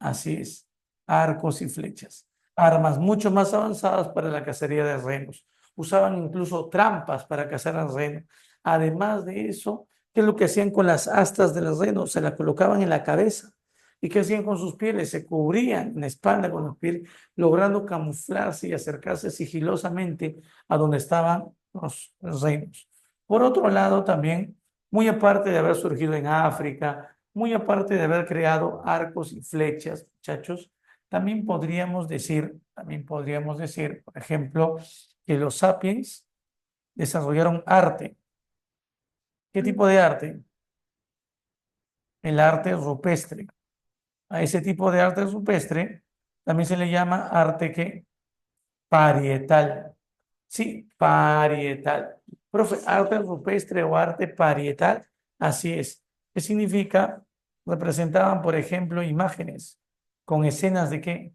Así es, arcos y flechas. Armas mucho más avanzadas para la cacería de renos. Usaban incluso trampas para cazar al reno. Además de eso, ¿qué es lo que hacían con las astas de los renos? Se las colocaban en la cabeza. ¿Y qué hacían con sus pieles? Se cubrían en la espalda con los pieles, logrando camuflarse y acercarse sigilosamente a donde estaban los renos. Por otro lado, también, muy aparte de haber surgido en África, muy aparte de haber creado arcos y flechas, muchachos, también podríamos decir, por ejemplo, que los sapiens desarrollaron arte. ¿Qué tipo de arte? El arte rupestre. A ese tipo de arte rupestre también se le llama arte que parietal. Sí, parietal. Profe, arte rupestre o arte parietal, así es. ¿Qué significa? Representaban, por ejemplo, imágenes con escenas de qué?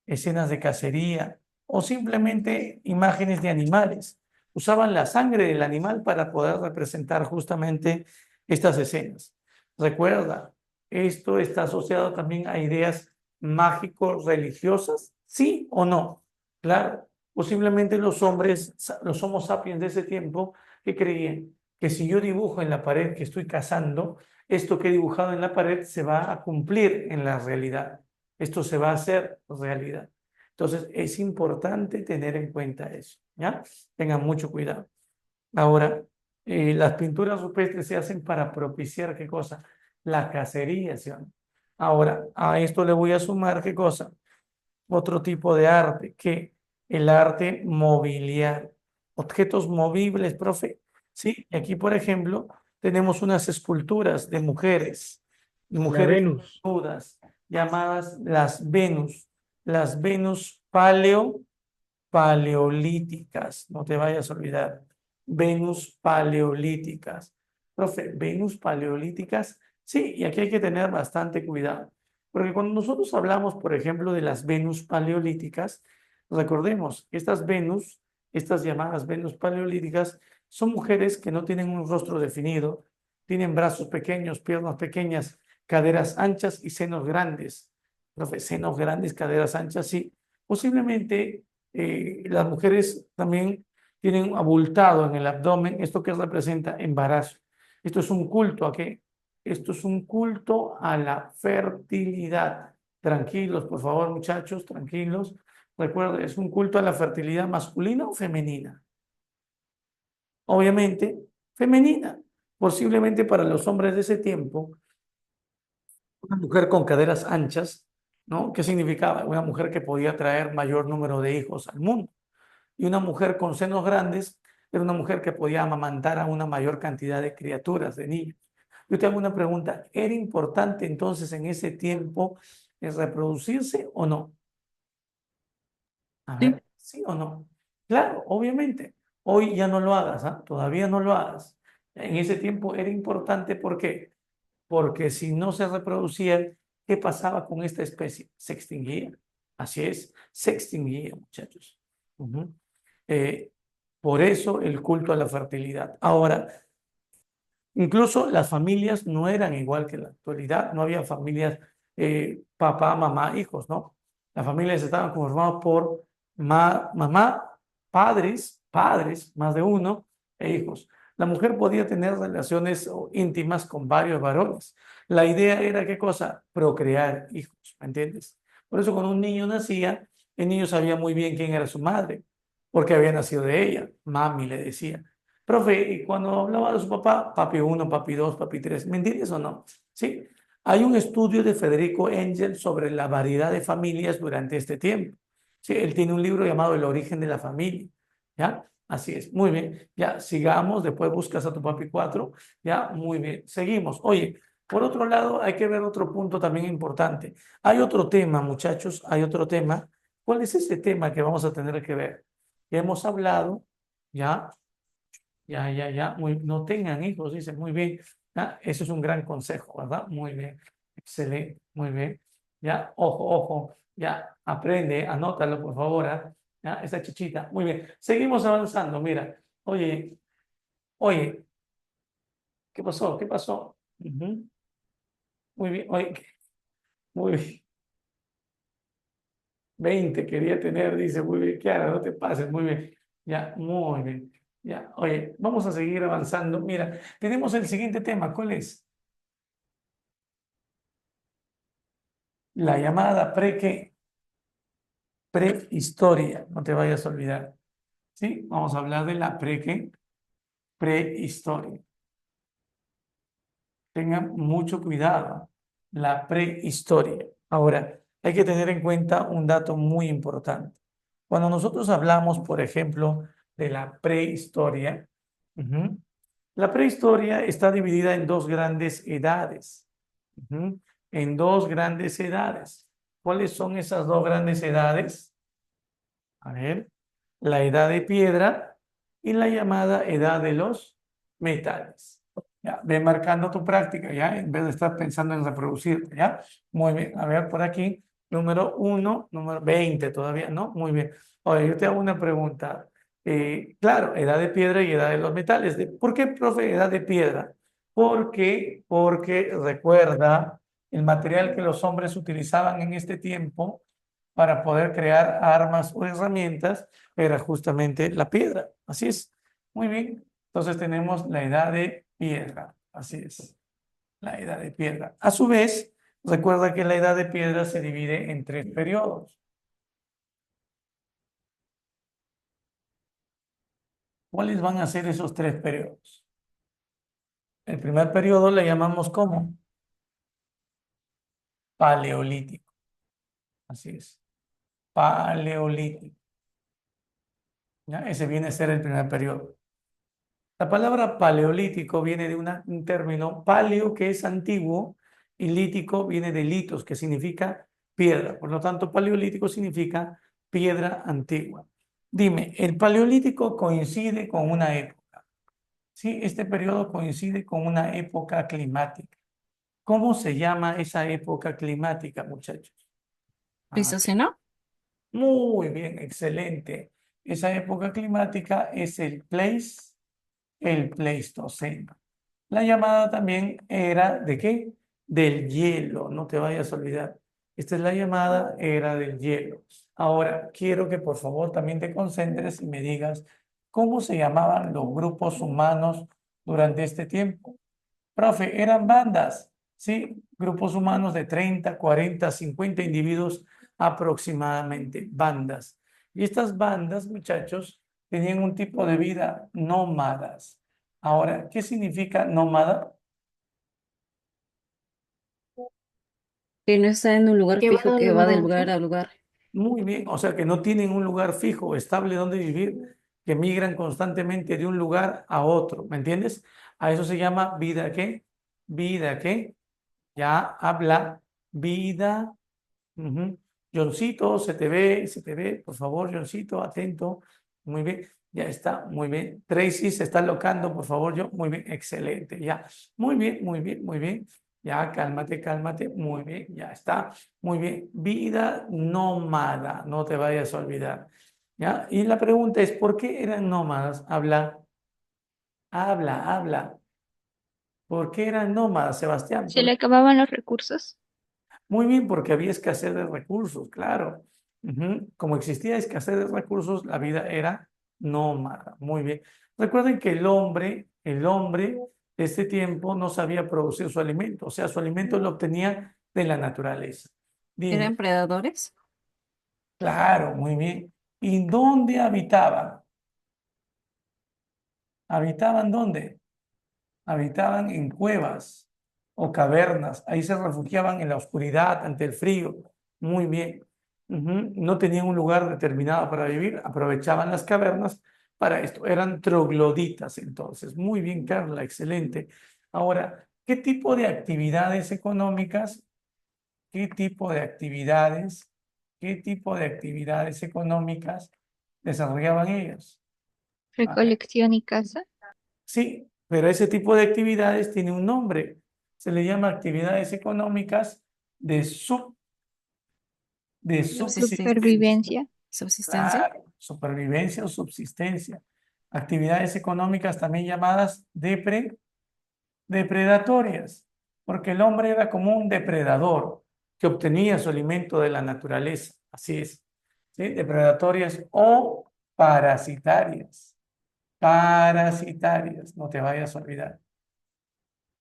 Escenas de cacería o simplemente imágenes de animales. Usaban la sangre del animal para poder representar justamente estas escenas. Recuerda, esto está asociado también a ideas mágico-religiosas, ¿sí o no? Claro. Posiblemente los hombres, los Homo sapiens de ese tiempo, que creían que si yo dibujo en la pared que estoy cazando, esto que he dibujado en la pared se va a cumplir en la realidad. Esto se va a hacer realidad. Entonces, es importante tener en cuenta eso, ¿ya? Tengan mucho cuidado. Ahora, las pinturas rupestres se hacen para propiciar, ¿qué cosa? La cacería, ¿sí o no? Ahora, a esto le voy a sumar, ¿qué cosa? Otro tipo de arte, que el arte mobiliario, objetos movibles, profe. Sí, y aquí, por ejemplo, tenemos unas esculturas de mujeres, La mujeres Venus. desnudas, llamadas las Venus paleolíticas, no te vayas a olvidar, Venus paleolíticas. Profe, Venus paleolíticas, sí, y aquí hay que tener bastante cuidado. Porque cuando nosotros hablamos, por ejemplo, de las Venus paleolíticas, recordemos que estas Venus, estas llamadas Venus paleolíticas, son mujeres que no tienen un rostro definido, tienen brazos pequeños, piernas pequeñas, caderas anchas y senos grandes. Profe, senos grandes, caderas anchas, sí. Posiblemente las mujeres también tienen abultado en el abdomen, esto que representa embarazo. Esto es un culto a qué? Esto es un culto a la fertilidad. Tranquilos, por favor, muchachos, tranquilos. Recuerden, ¿es un culto a la fertilidad masculina o femenina? Obviamente, femenina. Posiblemente para los hombres de ese tiempo, una mujer con caderas anchas, ¿no? ¿Qué significaba? Una mujer que podía traer mayor número de hijos al mundo. Y una mujer con senos grandes era una mujer que podía amamantar a una mayor cantidad de criaturas, de niños. Yo te hago una pregunta, ¿era importante entonces en ese tiempo reproducirse o no? A Sí. ver, ¿sí o no? Claro, obviamente. Hoy ya no lo hagas, ¿ah? Todavía no lo hagas. En ese tiempo era importante, ¿por qué? Porque si no se reproducían, ¿qué pasaba con esta especie? Se extinguía. Así es, se extinguía, muchachos. Ujú. Eh, por eso el culto a la fertilidad. Ahora, incluso las familias no eran igual que en la actualidad, no había familias papá, mamá, hijos, ¿no? Las familias estaban conformadas por mamá, padres, más de uno, e hijos. La mujer podía tener relaciones íntimas con varios varones. La idea era, ¿qué cosa? Procrear hijos, ¿me entiendes? Por eso cuando un niño nacía, el niño sabía muy bien quién era su madre, porque había nacido de ella, mami le decía. Profe, y cuando hablaba de su papá, papi uno, papi 2, papi 3, ¿me entiendes o no? Sí. Hay un estudio de Federico Engel sobre la variedad de familias durante este tiempo. Sí, él tiene un libro llamado El origen de la familia. ¿Ya? Así es. Muy bien. Ya, sigamos. Después buscas a tu papi 4. Ya, muy bien. Seguimos. Oye, por otro lado, hay que ver otro punto también importante. Hay otro tema, muchachos, hay otro tema. ¿Cuál es ese tema que vamos a tener que ver? Ya hemos hablado, ¿ya? Ya, no tengan hijos, dice, muy bien. Ah, eso es un gran consejo, ¿verdad? Muy bien, excelente, muy bien. Ya, ojo, ya, aprende, anótalo, por favor, ¿ah? Ya, esa chichita, muy bien. Seguimos avanzando, mira. Oye, ¿qué pasó? ¿Qué pasó? Ujú. Muy bien, oye, muy bien. 20 quería tener, dice, muy bien, Kiara, no te pases, muy bien. Ya, muy bien. Ya, oye, vamos a seguir avanzando. Mira, tenemos el siguiente tema, ¿cuál es? La llamada prehistoria, no te vayas a olvidar. ¿Sí? Vamos a hablar de la prehistoria. Tengan mucho cuidado, la prehistoria. Ahora, hay que tener en cuenta un dato muy importante. Cuando nosotros hablamos, por ejemplo, de la prehistoria, ujú, la prehistoria está dividida en dos grandes edades. Ujú, en dos grandes edades. ¿Cuáles son esas dos grandes edades? A ver, la edad de piedra y la llamada edad de los metales. Ya, ve marcando tu práctica, ¿ya? En vez de estar pensando en reproducirte, ¿ya? Muy bien. A ver, por aquí, número 1, número 20 todavía, ¿no? Muy bien. Oye, yo te hago una pregunta. Claro, edad de piedra y edad de los metales. ¿Por qué, profe, edad de piedra? Porque recuerda el material que los hombres utilizaban en este tiempo para poder crear armas o herramientas era justamente la piedra. Así es. Muy bien. Entonces tenemos la edad de piedra. Así es. La edad de piedra. A su vez, recuerda que la edad de piedra se divide en tres periodos. ¿Cuáles van a ser esos tres periodos? El primer periodo le llamamos ¿cómo? Paleolítico. Así es. Paleolítico. ¿Ya? Ese viene a ser el primer periodo. La palabra paleolítico viene de un término paleo, que es antiguo, y lítico viene de litos, que significa piedra. Por lo tanto, paleolítico significa piedra antigua. Dime, ¿el paleolítico coincide con una época? Sí, este periodo coincide con una época climática. ¿Cómo se llama esa época climática, muchachos? Ah, ¿Pleistoceno? muy bien, excelente. Esa época climática es el Pleistoceno. La llamada también era ¿de qué? Del hielo, no te vayas a olvidar. Esta es la llamada era del hielo. Ahora, quiero que por favor también te concentres y me digas cómo se llamaban los grupos humanos durante este tiempo. Profe, eran bandas. ¿sí? Grupos humanos de 30, 40, 50 individuos aproximadamente, bandas. Y estas bandas, muchachos, tenían un tipo de vida nómadas. Ahora, ¿qué significa nómada? Que no está en un lugar Que va fijo, de un que va lugar de a lugar otro. a lugar. Muy bien, o sea que no tienen un lugar fijo, estable donde vivir, que migran constantemente de un lugar a otro, ¿me entiendes? A eso se llama vida, ¿qué? Vida, ¿qué? Ya habla, vida. Ujú. Johncito, se te ve, por favor, Johncito, atento. Muy bien, ya está, muy bien. Tracy se está locando, por favor, yo. Muy bien, excelente, ya. Muy bien, muy bien, muy bien. Ya, cálmate, cálmate. Muy bien, ya está. Muy bien. Vida nómada, no te vayas a olvidar. ¿Ya? Y la pregunta es, ¿por qué eran nómadas? Habla, habla, habla. ¿Por qué eran nómadas, Sebastián? Se le acababan los recursos. Muy bien, porque había escasez de recursos, claro. Ujú. Como existía escasez de recursos, la vida era nómada. Muy bien. Recuerden que el hombre de este tiempo no sabía producir su alimento, o sea, su alimento lo obtenía de la naturaleza. ¿Eran Dime, predadores? claro, muy bien. ¿Y dónde habitaban? ¿Habitaban dónde? Habitaban en cuevas o cavernas. Ahí se refugiaban en la oscuridad, ante el frío. Muy bien. Ujú. No tenían un lugar determinado para vivir, aprovechaban las cavernas para esto. Eran trogloditas entonces. Muy bien, Carla, excelente. Ahora, ¿qué tipo de actividades económicas? ¿Qué tipo de actividades? ¿Qué tipo de actividades económicas desarrollaban ellos? A ver. Recolección y caza. Sí, pero ese tipo de actividades tiene un nombre. Se le llama actividades económicas de, de subsistencia. Supervivencia. ¿Subsistencia? Claro, supervivencia o subsistencia. Actividades económicas también llamadas depredatorias, porque el hombre era como un depredador que obtenía su alimento de la naturaleza. Así es. ¿Sí? Depredatorias o parasitarias. Parasitarias, no te vayas a olvidar.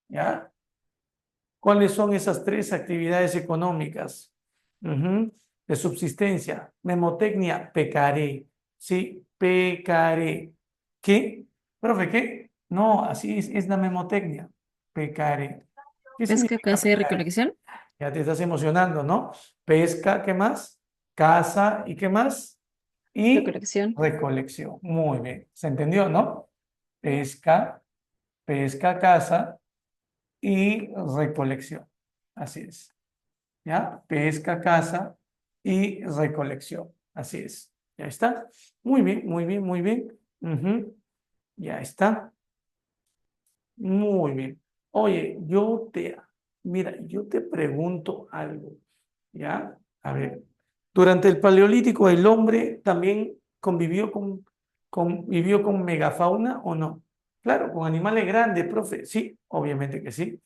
¿Ya? ¿Cuáles son esas tres actividades económicas? Ujú. De subsistencia. Memotecnia, pecaré. Sí, pecaré. ¿Qué? Profe, ¿qué? No, así es la memotecnia. Pecaré. ¿Qué ¿Pesca, significa caza y pecaré? recolección? Ya te estás emocionando, ¿no? Pesca, ¿qué más? Caza, ¿y qué más? Y Recolección. recolección. Muy bien. ¿Se entendió, no? Pesca, pesca, caza y recolección. Así es. ¿Ya? Pesca, caza y recolección. Así es. ¿Ya está? Muy bien, muy bien, muy bien. Ujú. Ya está. Muy bien. Oye, mira, yo te pregunto algo. ¿Ya? A ver, durante el Paleolítico el hombre también vivió con megafauna o no. Claro, con animales grandes, profe. Sí, obviamente que sí.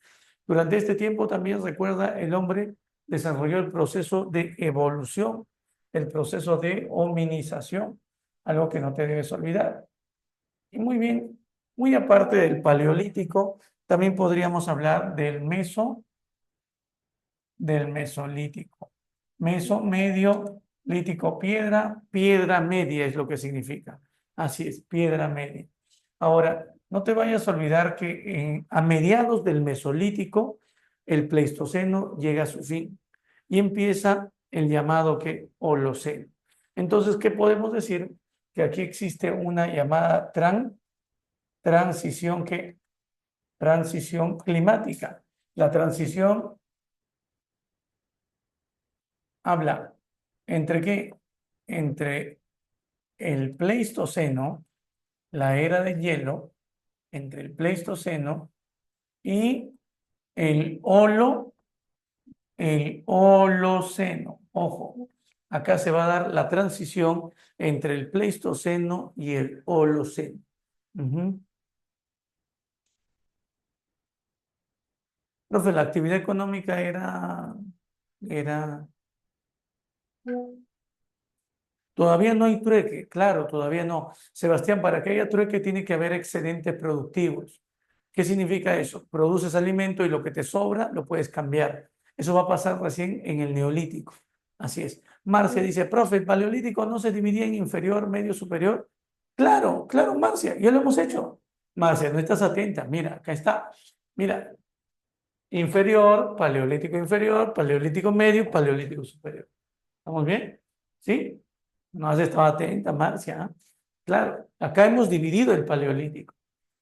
Durante este tiempo también recuerda el hombre desarrolló el proceso de evolución, el proceso de hominización, algo que no te debes olvidar. Y muy bien, muy aparte del Paleolítico, también podríamos hablar del Mesolítico. Meso, medio, lítico, piedra, piedra media es lo que significa. Así es, piedra media. Ahora, no te vayas a olvidar que a mediados del Mesolítico, el Pleistoceno llega a su fin y empieza el llamado que Holoceno. Entonces, ¿qué podemos decir? Que aquí existe una llamada transición climática. La transición habla entre qué? Entre el Pleistoceno, la era de hielo, entre el Pleistoceno y el el Holoceno. Ojo, acá se va a dar la transición entre el Pleistoceno y el Holoceno. Ujú. Profe, la actividad económica era Todavía no hay trueque, claro, todavía no. Sebastián, para que haya trueque tiene que haber excedentes productivos. ¿Qué significa eso? Produces alimento y lo que te sobra lo puedes cambiar. Eso va a pasar recién en el Neolítico. Así es. Marcia dice, profe, ¿el Paleolítico no se dividía en inferior, medio, superior? Claro, claro, Marcia, ya lo hemos hecho. Marcia, no estás atenta. Mira, acá está. Mira, inferior, paleolítico medio, paleolítico superior. ¿Estamos bien? ¿Sí? No has estado atenta, Marcia. ¿Ah? Claro, acá hemos dividido el paleolítico.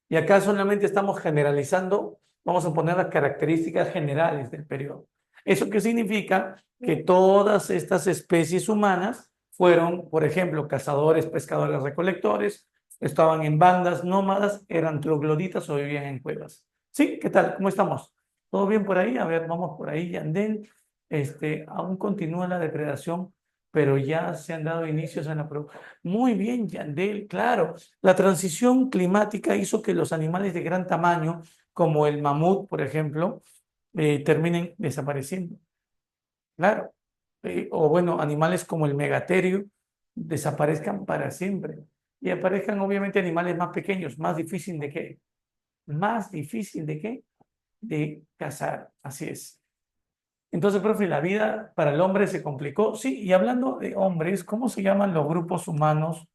Y acá solamente estamos generalizando, vamos a poner las características generales del periodo. ¿Eso qué significa? Que todas estas especies humanas fueron, por ejemplo, cazadores, pescadores, recolectores, estaban en bandas nómadas, eran trogloditas o vivían en cuevas. ¿Sí? ¿Qué tal? ¿Cómo estamos? ¿Todo bien por ahí? A ver, vamos por ahí, Yandel. Aún continúa la depredación, pero ya se han dado inicios en la producción. Muy bien, Yandel, claro. La transición climática hizo que los animales de gran tamaño, como el mamut, por ejemplo, terminen desapareciendo. Claro. O bueno, animales como el megaterio desaparezcan para siempre. Y aparezcan obviamente animales más pequeños, más difícil de qué. Más difícil de qué. De cazar. Así es. Entonces, profe, la vida para el hombre se complicó. Sí, y hablando de hombres, ¿cómo se llaman los grupos humanos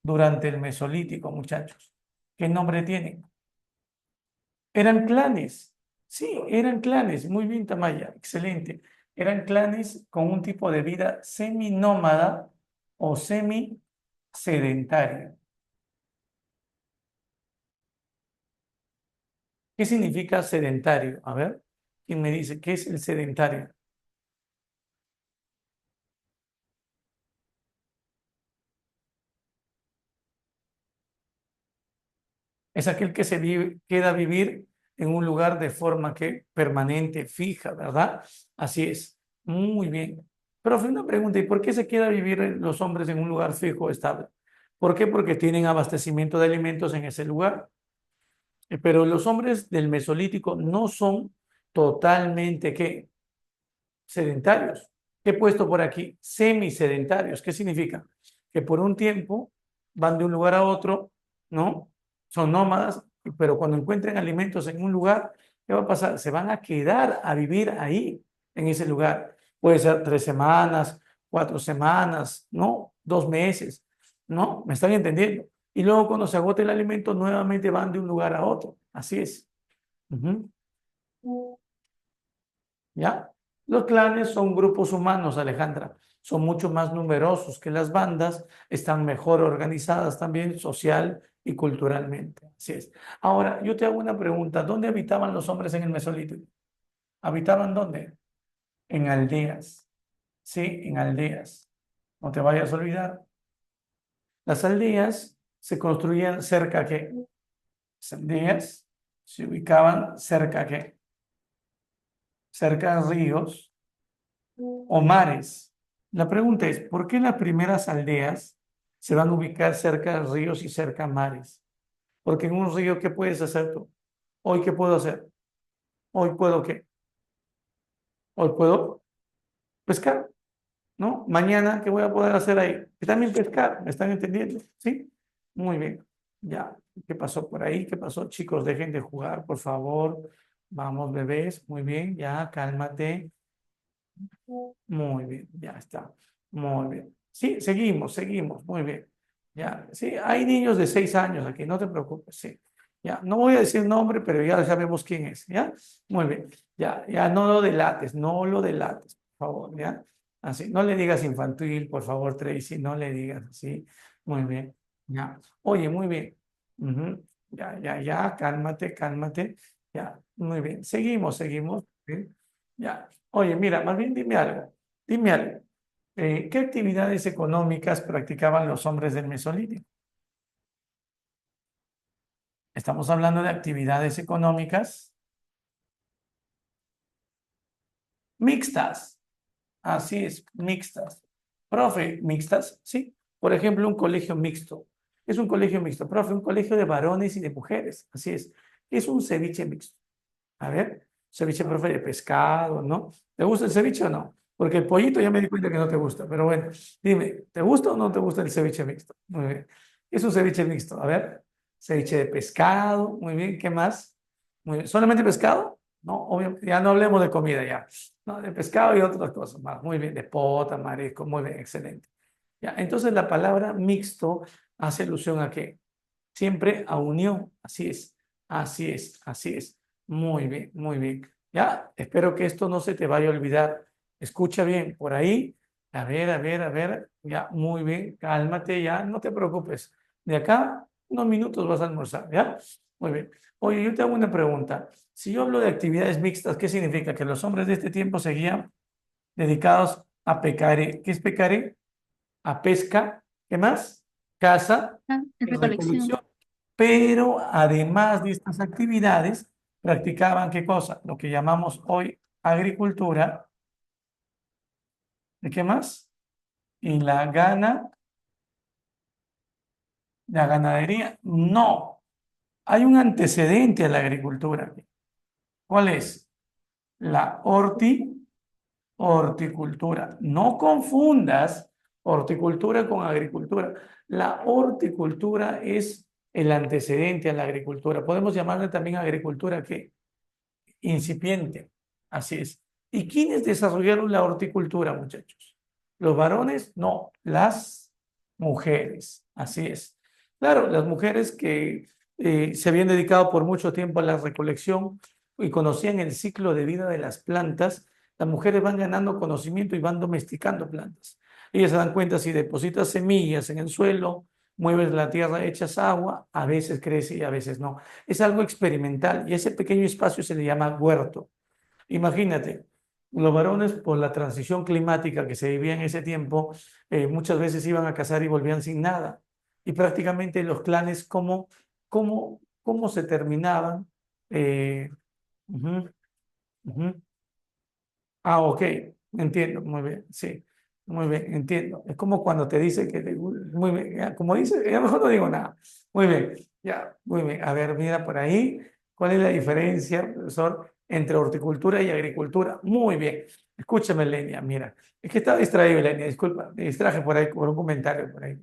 durante el Mesolítico, muchachos? ¿Qué nombre tienen? Eran clanes. Sí, eran clanes. Muy bien, Tamaya. Excelente. Eran clanes con un tipo de vida seminómada o semi-sedentaria. ¿Qué significa sedentario? A ver, ¿quién me dice qué es el sedentario? Es aquel que queda a vivir en un lugar de forma que permanente, fija, ¿verdad? Así es. Muy bien. Profe, una pregunta, ¿y por qué se queda a vivir los hombres en un lugar fijo, estable? ¿Por qué? Porque tienen abastecimiento de alimentos en ese lugar. Pero los hombres del Mesolítico no son totalmente, ¿qué? Sedentarios. ¿Qué he puesto por aquí? Semisedentarios. ¿Qué significa? Que por un tiempo van de un lugar a otro, ¿no? Son nómadas, pero cuando encuentren alimentos en un lugar, ¿qué va a pasar? Se van a quedar a vivir ahí, en ese lugar. Puede ser 3 semanas, 4 semanas, ¿no? 2 meses, ¿no? ¿Me están entendiendo? Y luego cuando se agote el alimento, nuevamente van de un lugar a otro. Así es. Ujú. ¿Ya? Los clanes son grupos humanos, Alejandra. Son mucho más numerosos que las bandas, están mejor organizadas también social y culturalmente. Así es. Ahora, yo te hago una pregunta. ¿Dónde habitaban los hombres en el Mesolítico? ¿Habitaban dónde? En aldeas. Sí, en aldeas. No te vayas a olvidar. Las aldeas se construían cerca que las aldeas se ubicaban cerca que cerca de ríos o mares. La pregunta es, ¿por qué las primeras aldeas se van a ubicar cerca de ríos y cerca de mares? Porque en un río, ¿qué puedes hacer tú? ¿Hoy qué puedo hacer? ¿Hoy puedo qué? ¿Hoy puedo pescar? ¿No? Mañana, ¿qué voy a poder hacer ahí? Y también pescar, ¿me están entendiendo? ¿Sí? Muy bien. Ya, ¿qué pasó por ahí? ¿Qué pasó? Chicos, dejen de jugar, por favor. Vamos, bebés. Muy bien, ya, cálmate. Muy bien, ya está. Muy bien. Sí, seguimos. Muy bien. Ya, sí, hay niños de 6 años aquí, no te preocupes, sí. Ya, no voy a decir nombre, pero ya sabemos quién es, ¿ya? Muy bien. Ya, no lo delates, no lo delates, por favor, ¿ya? Así, no le digas infantil, por favor, Tracy, no le digas así. Muy bien, ya. Oye, muy bien. Ujú. Ya, cálmate. Ya, muy bien. Seguimos. ¿Sí? Ya. Oye, mira, más bien dime algo. Dime algo. ¿Qué actividades económicas practicaban los hombres del Mesolítico? Estamos hablando de actividades económicas mixtas. Así es, mixtas. Profe, mixtas, sí. Por ejemplo, un colegio mixto. Es un colegio mixto. Profe, un colegio de varones y de mujeres. Así es. Es un ceviche mixto. A ver, ceviche, profe, de pescado, ¿no? ¿Te gusta el ceviche o no? Porque el pollito ya me di cuenta que no te gusta, pero bueno, dime, ¿te gusta o no te gusta el ceviche mixto? Muy bien. Es un ceviche mixto. A ver, ceviche de pescado, muy bien, ¿qué más? Muy bien. ¿Solamente pescado? No, obviamente, ya no hablemos de comida ya. No, de pescado y otras cosas más. Muy bien, de pota, marisco, muy bien, excelente. Ya, entonces la palabra mixto hace alusión a qué? Siempre a unión. Así es, así es, así es. Muy bien, muy bien. Ya, espero que esto no se te vaya a olvidar. Escucha bien, por ahí. A ver, a ver, a ver. Ya, muy bien. Cálmate ya, no te preocupes. De acá, unos minutos vas a almorzar, ¿ya? Muy bien. Oye, yo te hago una pregunta. Si yo hablo de actividades mixtas, ¿qué significa? Que los hombres de este tiempo seguían dedicados a pecare. ¿Qué es pecare? A pesca. ¿Qué más? Caza Ah, y recolección. recolección. Pero además de estas actividades, practicaban ¿qué cosa? Lo que llamamos hoy agricultura. ¿De qué más? Y la ganadería. No, hay un antecedente a la agricultura. ¿Cuál es? La horticultura. No confundas horticultura con agricultura. La horticultura es el antecedente a la agricultura. Podemos llamarle también agricultura que incipiente. Así es. ¿Y quiénes desarrollaron la horticultura, muchachos? ¿Los varones? No, las mujeres. Así es. Claro, las mujeres que se habían dedicado por mucho tiempo a la recolección y conocían el ciclo de vida de las plantas, las mujeres van ganando conocimiento y van domesticando plantas. Ellas se dan cuenta si depositas semillas en el suelo, mueves la tierra, echas agua, a veces crece y a veces no. Es algo experimental y ese pequeño espacio se le llama huerto. Imagínate, los varones por la transición climática que se vivía en ese tiempo, muchas veces iban a cazar y volvían sin nada. Y prácticamente los clanes, ¿cómo se terminaban? Eh, ujú, ujú. Ah, ok, entiendo, muy bien, sí, muy bien, entiendo. Es como cuando te dice que, muy bien, ya, como dice, ya mejor no digo nada. Muy bien, ya, muy bien. A ver, mira por ahí, ¿cuál es la diferencia, profesor, entre horticultura y agricultura? Muy bien, escúchame, Lenia, mira, es que estaba distraído, Lenia, disculpa, me distraje por ahí por un comentario por ahí.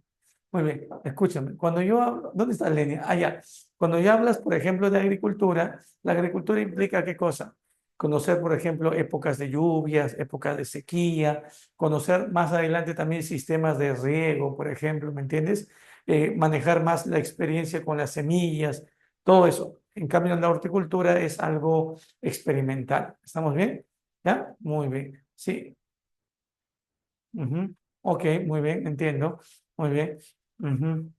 Muy bien, escúchame, cuando yo hablo, ¿dónde está Lenia? Ah, ya, cuando ya hablas, por ejemplo, de agricultura, la agricultura implica ¿qué cosa? Conocer, por ejemplo, épocas de lluvias, épocas de sequía, conocer más adelante también sistemas de riego, por ejemplo, ¿me entiendes? Manejar más la experiencia con las semillas, todo eso. En cambio, en la horticultura es algo experimental. ¿Estamos bien? ¿Ya? Muy bien. Sí. Ujú. Ok, muy bien, entiendo. Muy bien. Ujú.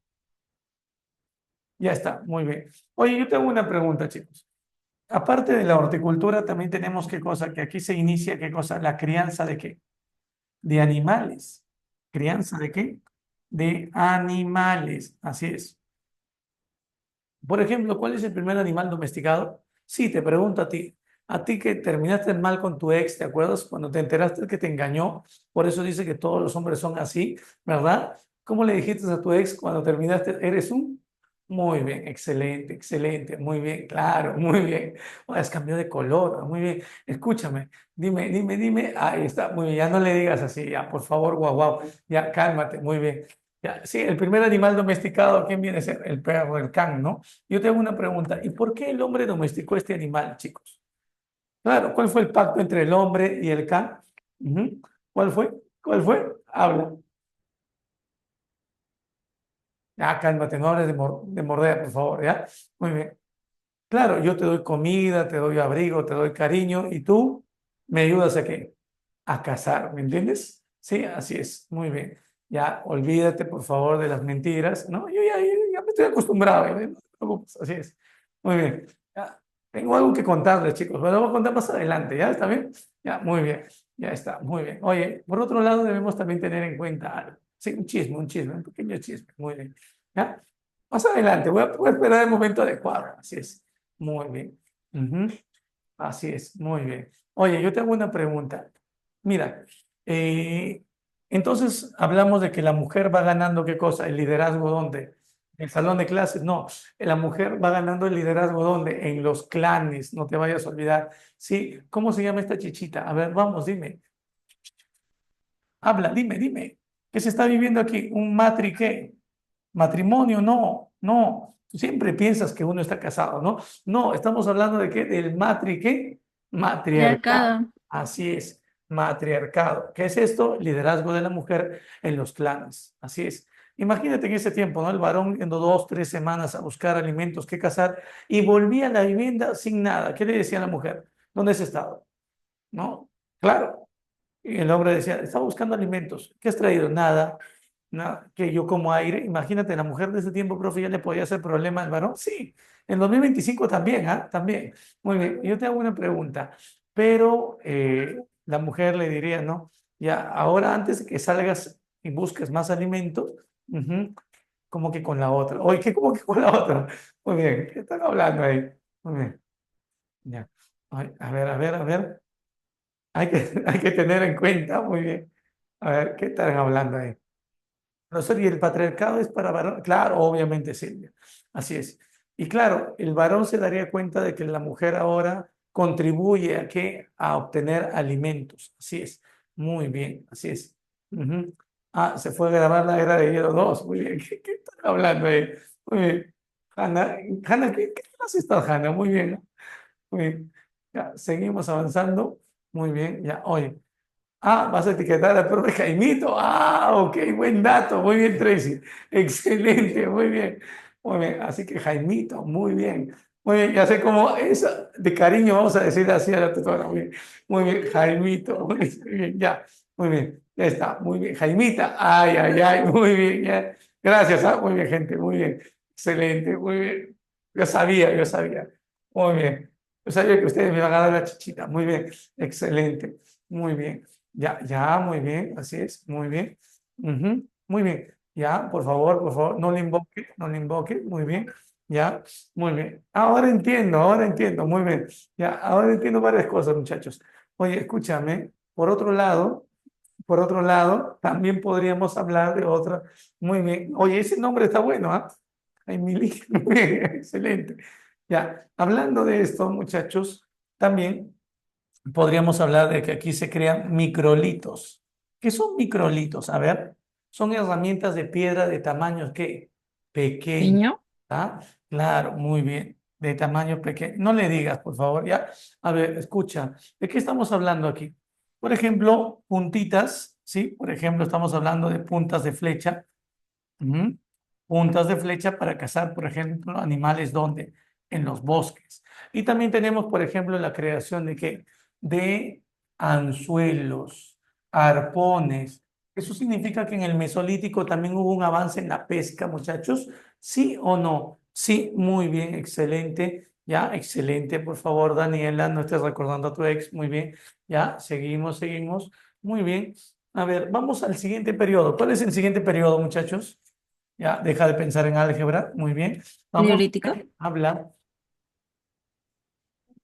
Ya está, muy bien. Oye, yo tengo una pregunta, chicos. Aparte de la horticultura, también tenemos qué cosa, que aquí se inicia qué cosa, la crianza de qué, de animales. ¿Crianza de qué? De animales, así es. Por ejemplo, ¿cuál es el primer animal domesticado? Sí, te pregunto a ti que terminaste mal con tu ex, ¿te acuerdas? Cuando te enteraste que te engañó, por eso dice que todos los hombres son así, ¿verdad? ¿Cómo le dijiste a tu ex cuando terminaste? ¿Eres un? Muy bien, excelente, excelente, muy bien, claro, muy bien. Oh, has cambiado de color, muy bien. Escúchame, dime. Ahí está, muy bien, ya no le digas así, ya, por favor, guau, guau, ya, cálmate, muy bien. Ya, sí, el primer animal domesticado, ¿quién viene a ser? El perro, el can, ¿no? Yo tengo una pregunta, ¿y por qué el hombre domesticó este animal, chicos? Claro, ¿cuál fue el pacto entre el hombre y el can? Ujú. ¿Cuál fue? ¿Cuál fue? Habla. Ya, cálmate, no hables de morder, por favor, ¿ya? Muy bien. Claro, yo te doy comida, te doy abrigo, te doy cariño, y tú me ayudas a qué? A cazar, ¿me entiendes? Sí, así es, muy bien. Ya, olvídate, por favor, de las mentiras, ¿no? Yo ya me estoy acostumbrado, ¿eh? No te preocupes, así es. Muy bien. Ya, tengo algo que contarles, chicos, pero lo voy a contar más adelante, ¿ya? ¿Está bien? Ya, muy bien, ya está, muy bien. Oye, por otro lado, debemos también tener en cuenta algo. Sí, un chisme, un pequeño chisme, muy bien. ¿Ya? Más adelante, voy a esperar el momento adecuado, así es. Muy bien. Ujú. Así es, muy bien. Oye, yo tengo una pregunta. Mira, eh, entonces hablamos de que la mujer va ganando ¿qué cosa? ¿El liderazgo dónde? ¿En el salón de clases? No, la mujer va ganando el liderazgo ¿dónde? En los clanes, no te vayas a olvidar. Sí, ¿cómo se llama esta chichita? A ver, vamos, dime. Habla, dime. ¿Qué se está viviendo aquí? ¿Un matri qué? ¿Matrimonio? No, no. siempre piensas que uno está casado, ¿no? No, estamos hablando de qué, del ¿qué? Matriarcado. Mercado. Así es, matriarcado. ¿Qué es esto? Liderazgo de la mujer en los clanes. Así es. Imagínate en ese tiempo, ¿no? El varón yendo 2, 3 semanas a buscar alimentos que cazar y volvía a la vivienda sin nada. ¿Qué le decía a la mujer? ¿Dónde has estado? ¿No? Claro. Y el hombre decía, estaba buscando alimentos. ¿Qué has traído? Nada. Nada. Que yo como aire. Imagínate, la mujer de ese tiempo, profe, ya le podía hacer problema al varón. Sí. En 2025 también, ¿ah? También. Muy bien. Yo te hago una pregunta. Pero la mujer le diría, ¿no? Ya, ahora antes de que salgas y busques más alimentos, ujú, como que con la otra. Oye, ¿qué como que con la otra? Muy bien. ¿Qué están hablando ahí? Muy bien. Ya. Ay, a ver, a ver, a ver. Hay que tener en cuenta, muy bien. A ver, ¿qué están hablando ahí? Profesor, ¿y el patriarcado es para varón? Claro, obviamente, Silvia. Así es. Y claro, el varón se daría cuenta de que la mujer ahora contribuye a qué? A obtener alimentos. Así es. Muy bien, así es. Ujú. Ah, se fue a grabar la Era de Hielo 2. Muy bien. ¿Qué están hablando ahí? Muy bien. Hanna, Hanna, ¿qué has estado, Hanna? Muy bien, ¿no? Muy bien. Ya, seguimos avanzando. Muy bien. Ya, oye. Ah, vas a etiquetar al profe Jaimito. Ah, ok, buen dato. Muy bien, Tracy. Excelente, muy bien. Muy bien, así que Jaimito, muy bien. Muy bien, ya sé cómo es de cariño, vamos a decirle así a la tutora. Muy bien, Jaimito. Muy bien, ya. Muy bien, ya está. Muy bien, Jaimita. Ay, ay, ay, muy bien. Ya. Gracias, muy bien, gente. Muy bien. Excelente, muy bien. Yo sabía, yo sabía. Muy bien. Yo sabía que ustedes me iban a dar la chichita. Muy bien, excelente. Muy bien. Ya, ya, muy bien, así es, muy bien. Ujú, muy bien. Ya, por favor, no le invoque, muy bien. Ya, muy bien. Ahora entiendo, muy bien. Ya, ahora entiendo varias cosas, muchachos. Oye, escúchame, por otro lado, también podríamos hablar de otra. Muy bien. Oye, ese nombre está bueno, ¿ah? Emily, muy bien, excelente. Ya, hablando de esto, muchachos, también podríamos hablar de que aquí se crean microlitos. ¿Qué son microlitos? A ver, son herramientas de piedra de tamaños que pequeños. Niño, ¿Ah? Claro, muy bien. De tamaño pequeño. No le digas, por favor, ya. A ver, escucha, ¿de qué estamos hablando aquí? Por ejemplo, puntitas, ¿sí? Por ejemplo, estamos hablando de puntas de flecha. Ujú. Puntas de flecha para cazar, por ejemplo, animales donde en los bosques. Y también tenemos, por ejemplo, la creación de qué? De anzuelos, arpones. ¿Eso significa que en el Mesolítico también hubo un avance en la pesca, muchachos? ¿Sí o no? Sí, muy bien, excelente. Ya, excelente. Por favor, Daniela, no estés recordando a tu ex. Muy bien. Ya, seguimos, seguimos. Muy bien. A ver, vamos al siguiente periodo. ¿Cuál es el siguiente periodo, muchachos? Ya, deja de pensar en álgebra. Muy bien. Vamos neolítico, a hablar.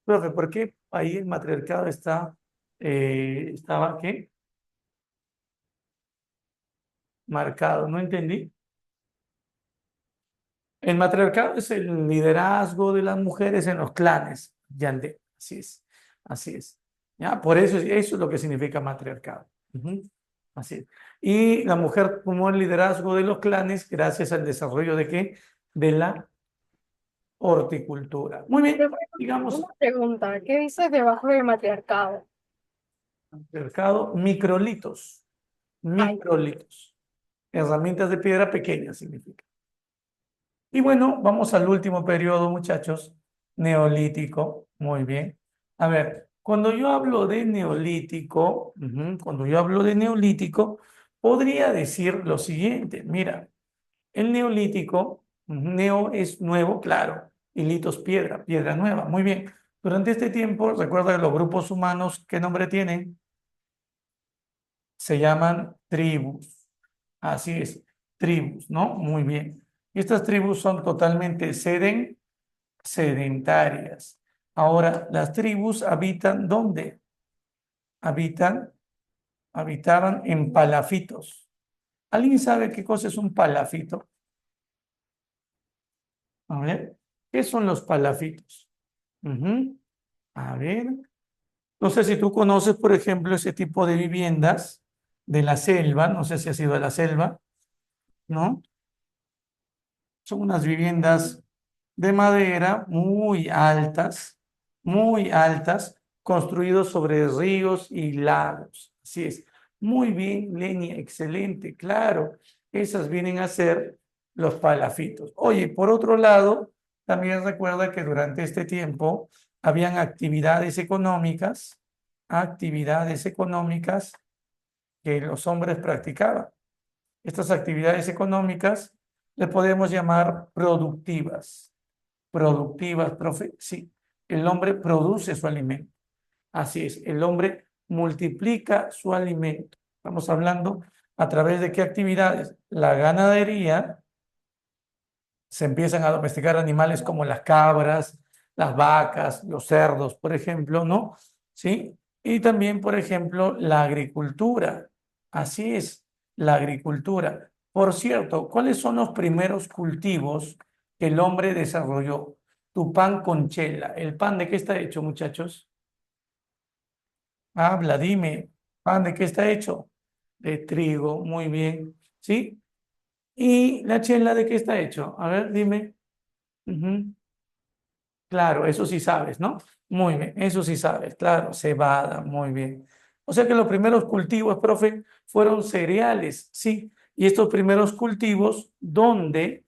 Profe, ¿por qué ahí el matriarcado estaba, ¿qué? Marcado. No entendí. El matriarcado es el liderazgo de las mujeres en los clanes. Yande. Así es. Así es. ¿Ya? Por eso es lo que significa matriarcado. Ujú. Así es. Y la mujer tomó el liderazgo de los clanes gracias al desarrollo de qué? De la horticultura. Muy bien, digamos, Una pregunta, ¿qué dices debajo del matriarcado? mercado, microlitos, Ay, microlitos, herramientas de piedra pequeñas significa. Y bueno, vamos al último periodo, muchachos, neolítico, muy bien. A ver, cuando yo hablo de neolítico, cuando yo hablo de neolítico, podría decir lo siguiente, mira, el neolítico, neo es nuevo, claro, y litos piedra, piedra nueva, muy bien. Durante este tiempo, recuerda que los grupos humanos, ¿qué nombre tienen? Se llaman tribus. Así es, tribus, ¿no? Muy bien. Y estas tribus son totalmente sedentarias. Ahora, las tribus habitan ¿dónde? Habitan, habitaban en palafitos. ¿Alguien sabe qué cosa es un palafito? A ver, ¿qué son los palafitos? Ujú. A ver, no sé si tú conoces, por ejemplo, ese tipo de viviendas de la selva, no sé si has ido a la selva, ¿no? Son unas viviendas de madera muy altas, construidos sobre ríos y lagos. Así es. Muy bien, Lenia, excelente, claro. Esas vienen a ser los palafitos. Oye, por otro lado, también recuerda que durante este tiempo habían actividades económicas que los hombres practicaban. Estas actividades económicas le podemos llamar productivas. Productivas, profe. Sí, el hombre produce su alimento. Así es, el hombre multiplica su alimento. Estamos hablando a través de qué actividades. La ganadería, se empiezan a domesticar animales como las cabras, las vacas, los cerdos, por ejemplo, ¿no? ¿Sí? Y también, por ejemplo, la agricultura. Así es, la agricultura. Por cierto, ¿cuáles son los primeros cultivos que el hombre desarrolló? Tu pan con chela. ¿El pan de qué está hecho, muchachos? Habla, dime. ¿Pan de qué está hecho? De trigo, muy bien. ¿Sí? ¿Y la chela de qué está hecho? A ver, dime. Ujú. Claro, eso sí sabes, ¿no? Muy bien, eso sí sabes, claro, cebada, muy bien. O sea que los primeros cultivos, profe, fueron cereales, sí. Y estos primeros cultivos, ¿dónde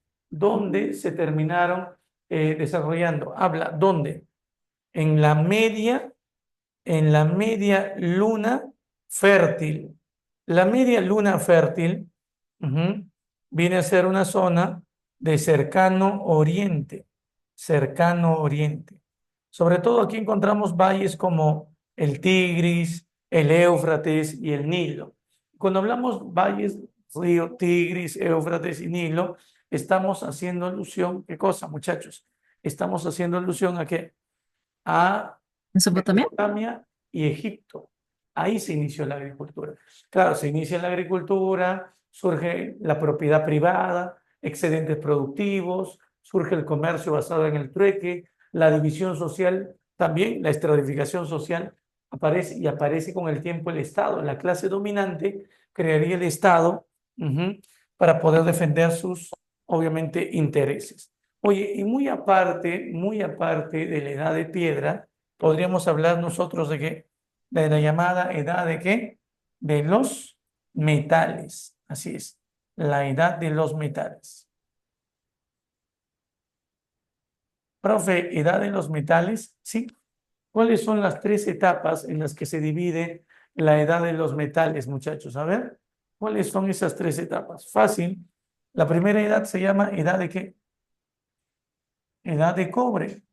se terminaron desarrollando? Habla, ¿dónde? En la media en la media luna fértil. La media luna fértil viene a ser una zona de cercano oriente. Sobre todo aquí encontramos valles como el Tigris, el Éufrates y el Nilo. Cuando hablamos valles, río Tigris, Éufrates y Nilo, estamos haciendo alusión, ¿qué cosa, muchachos? Estamos haciendo alusión a qué? A ¿Mesopotamia? Mesopotamia y Egipto. Ahí se inició la agricultura. Claro, se inicia la agricultura, surge la propiedad privada, excedentes productivos, surge el comercio basado en el trueque, la división social, también la estratificación social aparece y aparece con el tiempo el Estado. La clase dominante crearía el Estado para poder defender sus, obviamente, intereses. Oye, y muy aparte de la edad de piedra, podríamos hablar nosotros de qué, de la llamada edad de qué, de los metales. Así es, la edad de los metales. Profe, edad de los metales, ¿sí? ¿Cuáles son las tres etapas en las que se divide la edad de los metales, muchachos? A ver, ¿cuáles son esas tres etapas? Fácil. La primera edad se llama edad de qué? Edad de cobre.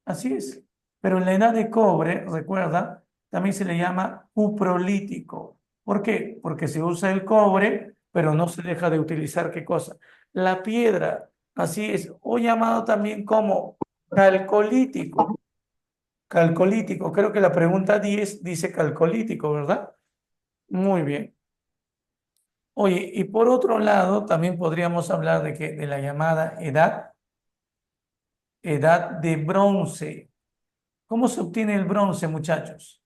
Así es. Pero en la edad de cobre, recuerda, también se le llama cuprolítico. ¿Por qué? Porque se usa el cobre, pero no se deja de utilizar ¿qué cosa? La piedra. Así es. O llamado también como calcolítico. Calcolítico. Creo que la pregunta 10 dice calcolítico, ¿verdad? Muy bien. Oye, y por otro lado, también podríamos hablar de que de la llamada edad de bronce. ¿Cómo se obtiene el bronce, muchachos?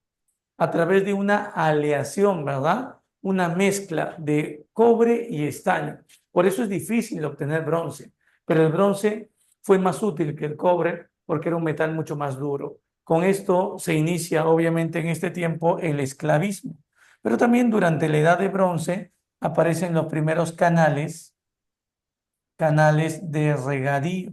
A través de una aleación, ¿verdad? Una mezcla de cobre y estaño. Por eso es difícil obtener bronce, pero el bronce fue más útil que el cobre porque era un metal mucho más duro. Con esto se inicia, obviamente, en este tiempo el esclavismo. Pero también durante la edad de bronce aparecen los primeros canales de regadío.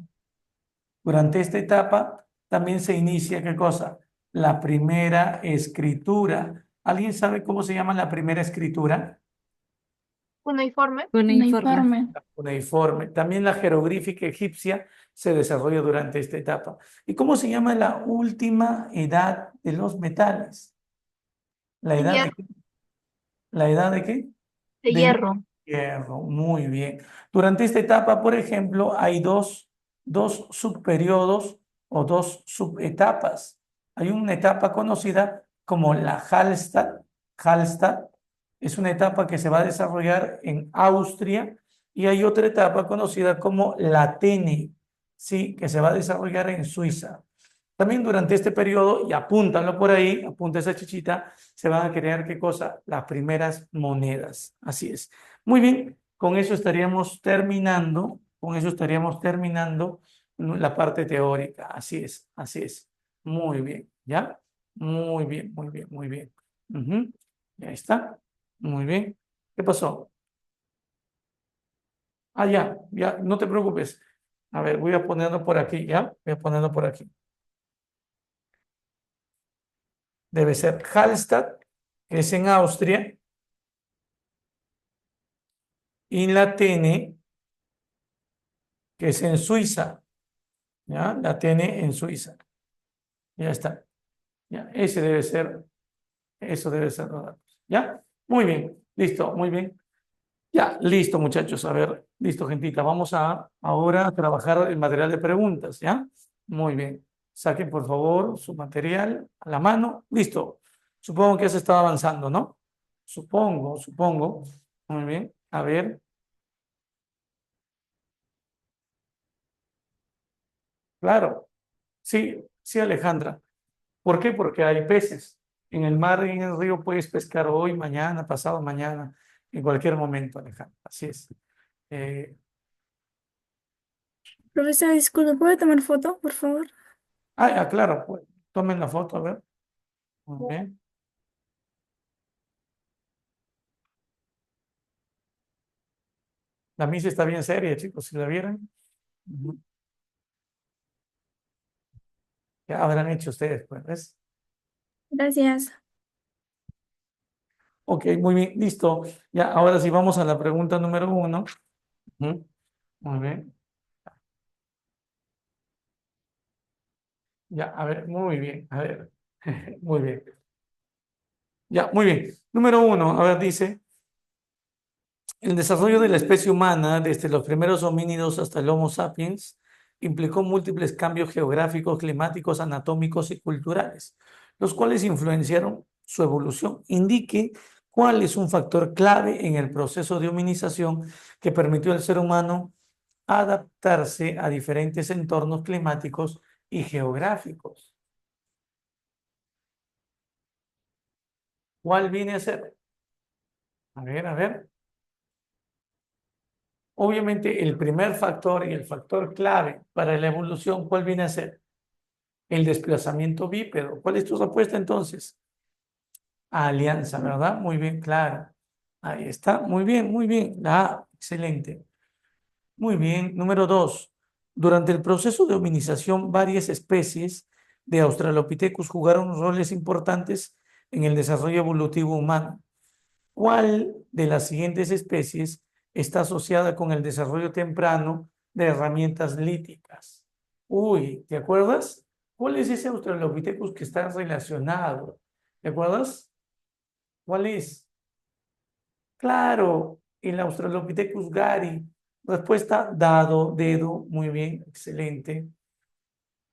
Durante esta etapa también se inicia, ¿qué cosa? La primera escritura. ¿Alguien sabe cómo se llama la primera escritura? Uniforme. Cuneiforme. Cuneiforme. También la jeroglífica egipcia se desarrolla durante esta etapa. ¿Y cómo se llama la última edad de los metales? ¿La edad de qué? ¿La edad de qué? De hierro. Hierro, muy bien. Durante esta etapa, por ejemplo, hay dos subperiodos o dos subetapas. Hay una etapa conocida como la Hallstatt. Hallstatt es una etapa que se va a desarrollar en Austria y hay otra etapa conocida como la Tene, sí, que se va a desarrollar en Suiza. También durante este periodo, y apúntalo por ahí, apunta esa chichita, se van a crear, ¿qué cosa? Las primeras monedas. Así es. Muy bien, con eso estaríamos terminando la parte teórica. Así es, así es. Muy bien, ¿ya? Muy bien, muy bien, muy bien. Ujú. Ya está. Muy bien. ¿Qué pasó? Ah, ya, ya, no te preocupes. A ver, voy a ponerlo por aquí, ¿ya? Voy a ponerlo por aquí. Debe ser Hallstatt, que es en Austria, y la Tene, que es en Suiza, ¿ya? La Tene en Suiza. Ya está. Ya, ese debe ser, eso debe ser los datos. ¿Ya? Muy bien, listo, muy bien. Ya, listo, muchachos. A ver, listo, gentita. Vamos a ahora a trabajar el material de preguntas, ¿ya? Muy bien. Saquen, por favor, su material a la mano. Listo. Supongo que has estado avanzando, ¿no? Supongo. Muy bien. A ver, claro. Sí, sí, Alejandra. ¿Por qué? Porque hay peces. En el mar y en el río puedes pescar hoy, mañana, pasado mañana, en cualquier momento, Alejandra. Así es. Eh, Profesora, disculpe, ¿puede tomar foto, por favor? claro, pues, tomen la foto, a ver. Muy bien. La misa está bien seria, chicos, si la vieran. Ujú. ¿Qué habrán hecho ustedes, pues? ¿Ves? Gracias. Ok, muy bien, listo. Ya, ahora sí vamos a la pregunta número 1. Ujú. Muy bien. Ya, a ver, muy bien, a ver. Muy bien. Ya, muy bien. Número 1, a ver, dice, el desarrollo de la especie humana, desde los primeros homínidos hasta el Homo sapiens, implicó múltiples cambios geográficos, climáticos, anatómicos y culturales, los cuales influenciaron su evolución. Indique cuál es un factor clave en el proceso de hominización que permitió al ser humano adaptarse a diferentes entornos climáticos y geográficos. ¿Cuál viene a ser? A ver, a ver. Obviamente, el primer factor y el factor clave para la evolución, ¿cuál viene a ser? El desplazamiento bípedo. ¿Cuál es tu respuesta entonces? Alianza, ¿verdad? Muy bien, claro. Ahí está. Muy bien, muy bien. La A, excelente. Muy bien. Número 2. Durante el proceso de hominización, varias especies de Australopithecus jugaron roles importantes en el desarrollo evolutivo humano. ¿Cuál de las siguientes especies está asociada con el desarrollo temprano de herramientas líticas? Uy, ¿te acuerdas? ¿Cuál es ese Australopithecus que está relacionado? ¿Te acuerdas? ¿Cuál es? Claro, el Australopithecus gari. Respuesta dado, dedo, muy bien, excelente.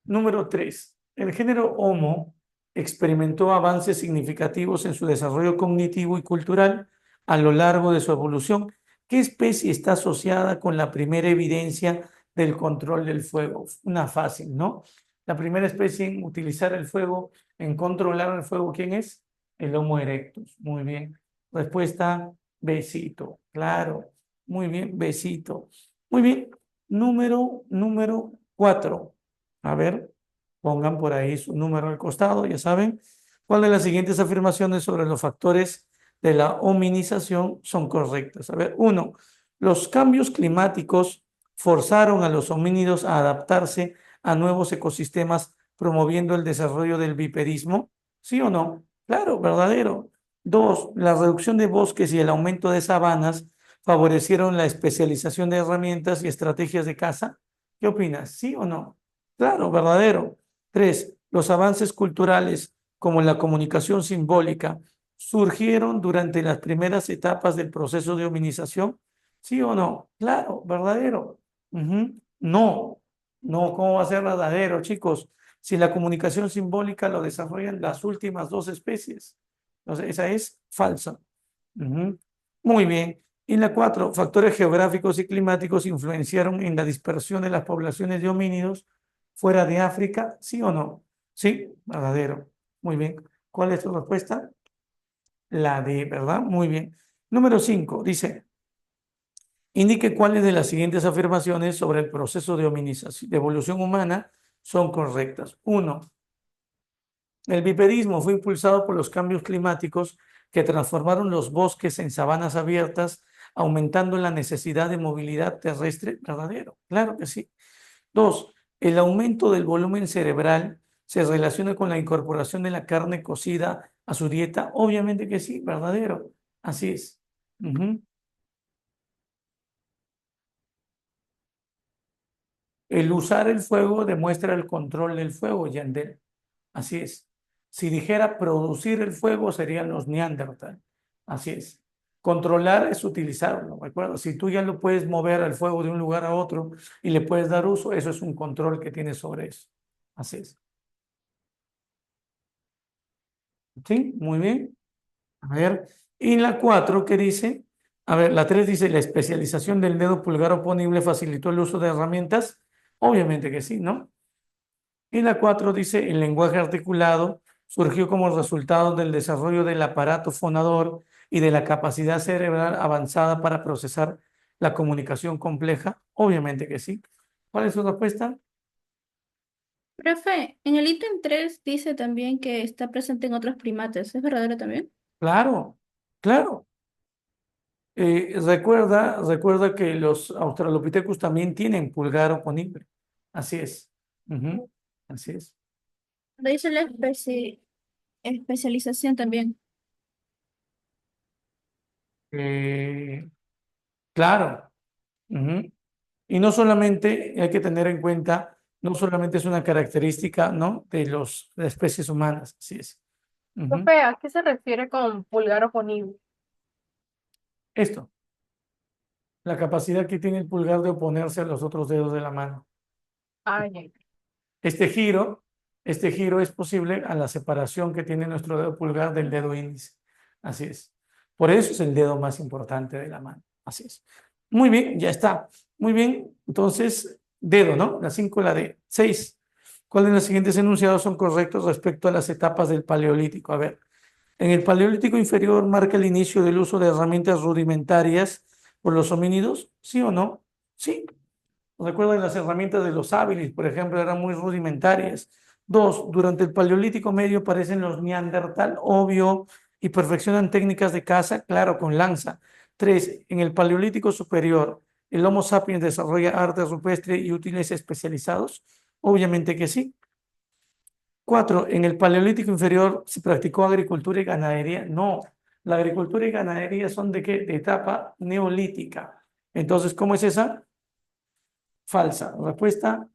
Número 3. El género Homo experimentó avances significativos en su desarrollo cognitivo y cultural a lo largo de su evolución. ¿Qué especie está asociada con la primera evidencia del control del fuego? Una fácil, ¿no? La primera especie en utilizar el fuego, en controlar el fuego, ¿quién es? El Homo erectus. Muy bien. Respuesta, besito. Claro. Muy bien, besito. Muy bien. Número 4. A ver, pongan por ahí su número al costado, ya saben. ¿Cuál de las siguientes afirmaciones sobre los factores de la hominización son correctas? A ver, 1. Los cambios climáticos forzaron a los homínidos a adaptarse a nuevos ecosistemas, promoviendo el desarrollo del bipedismo. ¿Sí o no? Claro, verdadero. 2. La reducción de bosques y el aumento de sabanas favorecieron la especialización de herramientas y estrategias de caza. ¿Qué opinas? ¿Sí o no? Claro, verdadero. 3. Los avances culturales, como la comunicación simbólica, surgieron durante las primeras etapas del proceso de hominización. ¿Sí o no? Claro, verdadero. Ujú. No, no, ¿cómo va a ser verdadero, chicos? Si la comunicación simbólica lo desarrollan las últimas dos especies. Entonces, esa es falsa. Ujú. Muy bien. Y la 4, factores geográficos y climáticos influenciaron en la dispersión de las poblaciones de homínidos fuera de África, ¿sí o no? Sí, verdadero. Muy bien. ¿Cuál es tu respuesta? La D, ¿verdad? Muy bien. Número 5, dice, Indique cuáles de las siguientes afirmaciones sobre el proceso de hominización, de evolución humana son correctas. 1. El bipedismo fue impulsado por los cambios climáticos que transformaron los bosques en sabanas abiertas, aumentando la necesidad de movilidad terrestre. ¿Verdadero? Claro que sí. 2. El aumento del volumen cerebral se relaciona con la incorporación de la carne cocida a su dieta. Obviamente que sí, verdadero. Así es. Ujú. El usar el fuego demuestra el control del fuego, Yandel. Así es. Si dijera producir el fuego serían los Neandertal. Así es. Controlar es utilizarlo, ¿de acuerdo? Si tú ya lo puedes mover al fuego de un lugar a otro y le puedes dar uso, eso es un control que tienes sobre eso. Así es. ¿Sí? Muy bien. A ver. Y la 4, ¿qué dice? A ver, la 3 dice, la especialización del dedo pulgar oponible facilitó el uso de herramientas. Obviamente que sí, ¿no? Y la 4 dice, el lenguaje articulado surgió como resultado del desarrollo del aparato fonador y de la capacidad cerebral avanzada para procesar la comunicación compleja. Obviamente que sí. ¿Cuál es su respuesta? Profe, en el ítem 3 dice también que está presente en otros primates. ¿Es verdadero también? Claro, claro. Recuerda que los Australopithecus también tienen pulgar oponible. Así es. Ujú, así es. Dice la especialización también. Eh, claro. Ujú. Y no solamente hay que tener en cuenta, no solamente es una característica, ¿no? De las especies humanas. Así es. Ujú. Profe, ¿a qué se refiere con pulgar oponible? Esto, la capacidad que tiene el pulgar de oponerse a los otros dedos de la mano. Ay, Este giro, este giro es posible a la separación que tiene nuestro dedo pulgar del dedo índice. Así es. Por eso es el dedo más importante de la mano. Así es. Muy bien, ya está. Muy bien. Entonces, dedo, ¿no? La 5 y la D. 6. ¿Cuáles de los siguientes enunciados son correctos respecto a las etapas del Paleolítico? A ver, en el Paleolítico inferior marca el inicio del uso de herramientas rudimentarias por los homínidos, ¿sí o no? Sí. Recuerden las herramientas de los hábiles, por ejemplo, eran muy rudimentarias. 2. Durante el Paleolítico medio aparecen los Neandertal, obvio, y perfeccionan técnicas de caza, claro, con lanza. 3. En el Paleolítico superior, el Homo sapiens desarrolla arte rupestre y útiles especializados. Obviamente que sí. 4. En el Paleolítico inferior se practicó agricultura y ganadería. No, la agricultura y ganadería son de qué? De etapa neolítica. Entonces, ¿cómo es esa? Falsa. Respuesta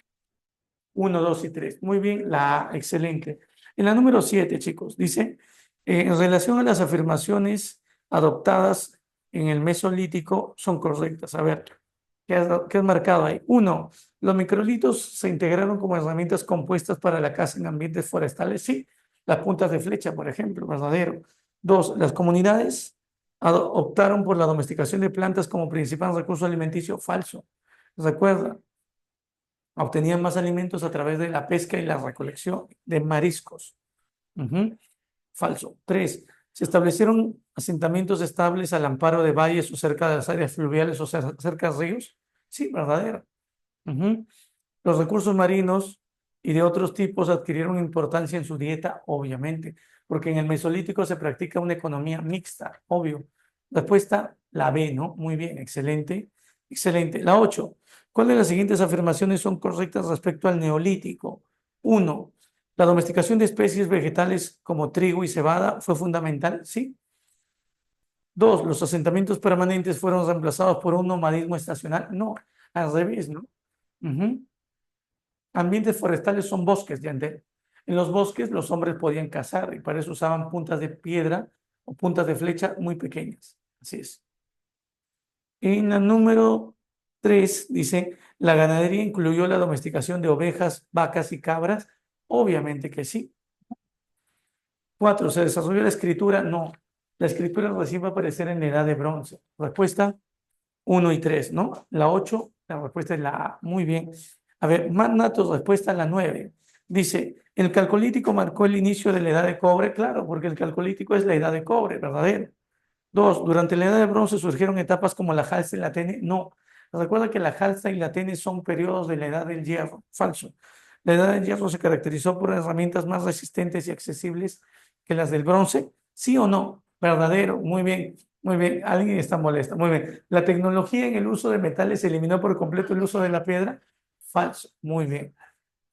1, 2 y 3. Muy bien, la A, excelente. En la número 7, chicos, dice, en relación a las afirmaciones adoptadas en el Mesolítico son correctas. A ver, ¿qué has marcado ahí? 1. Los microlitos se integraron como herramientas compuestas para la caza en ambientes forestales. Sí, las puntas de flecha, por ejemplo, verdadero. 2. Las comunidades optaron por la domesticación de plantas como principal recurso alimenticio. Falso. Recuerda, obtenían más alimentos a través de la pesca y la recolección de mariscos. Ujú. Falso. 3. Se establecieron asentamientos estables al amparo de valles o cerca de las áreas fluviales o cerca de ríos. Sí, verdadero. Ujú. Los recursos marinos y de otros tipos adquirieron importancia en su dieta, obviamente, porque en el Mesolítico se practica una economía mixta, obvio. Respuesta, la B, ¿no? Muy bien, excelente, excelente. La 8. ¿Cuáles de las siguientes afirmaciones son correctas respecto al Neolítico? 1. La domesticación de especies vegetales como trigo y cebada fue fundamental, sí. 2. Los asentamientos permanentes fueron reemplazados por un nomadismo estacional. No, al revés, ¿no? Ujú. Ambientes forestales son bosques, Yandel. En los bosques los hombres podían cazar y para eso usaban puntas de piedra o puntas de flecha muy pequeñas. Así es. En la número 3 dice, ¿la ganadería incluyó la domesticación de ovejas, vacas y cabras? Obviamente que sí. 4. ¿Se desarrolló la escritura? No. La escritura recién va a aparecer en la edad de bronce. Respuesta 1 y 3, ¿no? La 8, la respuesta es la A. Muy bien. A ver, más datos, respuesta a la 9. Dice, ¿el calcolítico marcó el inicio de la edad de cobre? Claro, porque el calcolítico es la edad de cobre, verdadero. Dos, durante la Edad del Bronce surgieron etapas como la Jalsa y la Atene. No, recuerda que la Jalsa y la Atene son periodos de la Edad del Hierro. Falso. La Edad del Hierro se caracterizó por herramientas más resistentes y accesibles que las del bronce. ¿Sí o no? Verdadero. Muy bien. Muy bien. Alguien está molesto. Muy bien. La tecnología en el uso de metales eliminó por completo el uso de la piedra. Falso. Muy bien.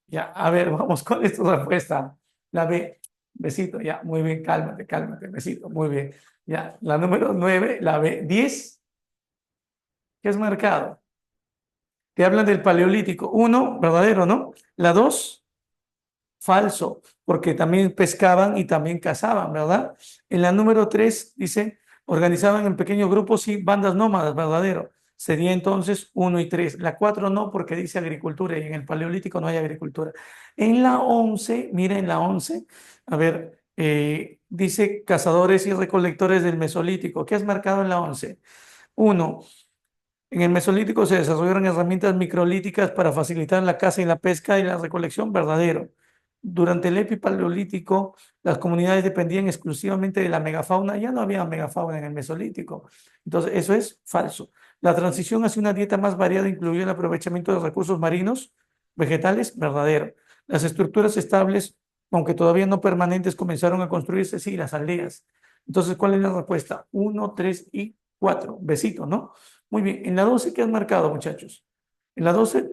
Ya, a ver, vamos con esta respuesta. La B. Besito, ya, muy bien, cálmate, cálmate, besito, muy bien. Ya, la número 9, la B. 10, ¿qué has marcado? Te hablan del Paleolítico. 1, verdadero, ¿no? La 2, falso, porque también pescaban y también cazaban, ¿verdad? En la número 3 dice, organizaban en pequeños grupos y bandas nómadas, verdadero. Sería entonces 1 y 3. La 4 no, porque dice agricultura y en el Paleolítico no hay agricultura. En la 11, mira en la 11, a ver, dice cazadores y recolectores del Mesolítico. ¿Qué has marcado en la 11? 1. En el Mesolítico se desarrollaron herramientas microlíticas para facilitar la caza y la pesca y la recolección, verdadero. Durante el Epipaleolítico, las comunidades dependían exclusivamente de la megafauna. Ya no había megafauna en el Mesolítico. Entonces, eso es falso. La transición hacia una dieta más variada incluyó el aprovechamiento de recursos marinos, vegetales, verdadero. Las estructuras estables, aunque todavía no permanentes, comenzaron a construirse, sí, las aldeas. Entonces, ¿cuál es la respuesta? 1, 3 y 4. Besito, ¿no? Muy bien. En la 12, ¿qué han marcado, muchachos? En la 12,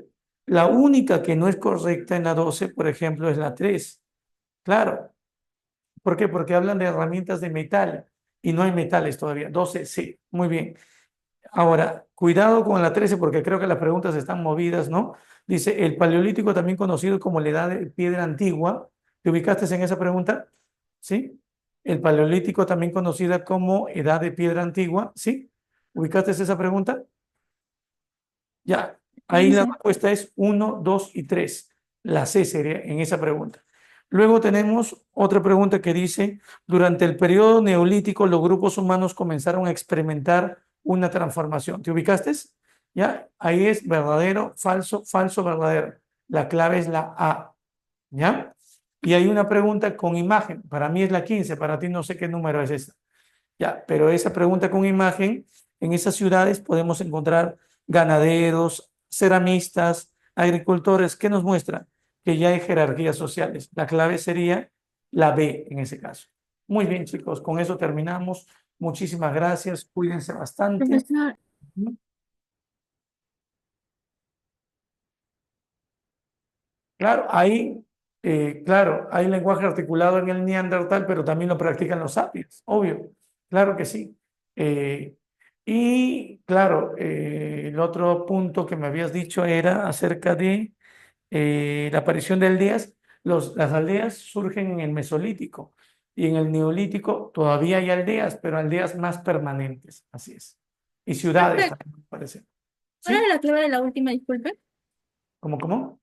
la única que no es correcta en la 12, por ejemplo, es la 3. Claro. ¿Por qué? Porque hablan de herramientas de metal y no hay metales todavía. 12, sí. Muy bien. Ahora, cuidado con la 13 porque creo que las preguntas están movidas, ¿no? Dice, el Paleolítico, también conocido como la Edad de Piedra Antigua. ¿Te ubicaste en esa pregunta? ¿Sí? El Paleolítico, también conocida como Edad de Piedra Antigua. ¿Sí? ¿Ubicaste esa pregunta? Ya, ahí la Dice, respuesta es 1, 2 y 3. La C sería en esa pregunta. Luego tenemos otra pregunta que dice, durante el periodo neolítico los grupos humanos comenzaron a experimentar una transformación. ¿Te ubicaste? Ya, ahí es verdadero, falso, falso, verdadero. La clave es la A. ¿Ya? Y hay una pregunta con imagen. Para mí es la 15, para ti no sé qué número es esa. Ya, pero esa pregunta con imagen, en esas ciudades podemos encontrar ganaderos, ceramistas, agricultores. ¿Qué nos muestra? Que ya hay jerarquías sociales. La clave sería la B en ese caso. Muy bien, chicos, con eso terminamos. Muchísimas gracias. Cuídense bastante. profesor, Claro, hay lenguaje articulado en el neandertal, pero también lo practican los sapiens, obvio, claro que sí. Y claro, el otro punto que me habías dicho era acerca de la aparición de aldeas. Las aldeas surgen en el Mesolítico y en el Neolítico todavía hay aldeas, pero aldeas más permanentes, así es. Y ciudades profe, también, me parece. ¿cuál es ¿Sí? la clave de la última, disculpe? ¿Cómo?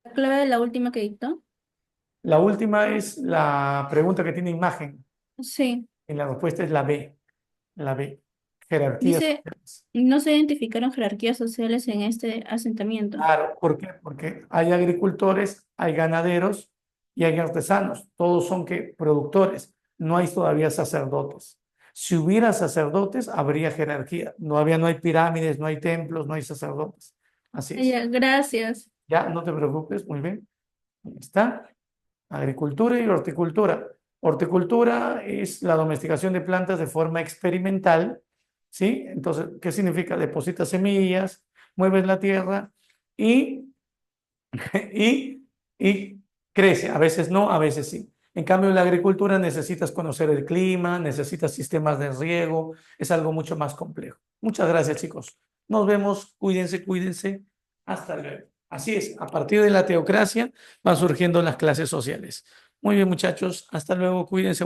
La clave de la última que dictó. La última es la pregunta que tiene imagen Sí, y la respuesta es la B, la B, jerarquías dice, sociales. no se identificaron jerarquías sociales en este asentamiento. Claro, ¿por qué? Porque hay agricultores, hay ganaderos y hay artesanos. Todos son que productores. No hay todavía sacerdotes. Si hubiera sacerdotes, habría jerarquía. No hay pirámides, no hay templos, no hay sacerdotes. Así es. Ya, gracias. Ya, no te preocupes, muy bien. Ahí está. Agricultura y horticultura. Horticultura es la domesticación de plantas de forma experimental, ¿sí? Entonces, ¿qué significa? Depositas semillas, mueves la tierra y, y crece. A veces no, a veces sí. En cambio, en la agricultura necesitas conocer el clima, necesitas sistemas de riego, es algo mucho más complejo. Muchas gracias, chicos. Nos vemos, cuídense, cuídense. Hasta luego. Así es, a partir de la teocracia van surgiendo las clases sociales. Muy bien, muchachos, hasta luego, cuídense.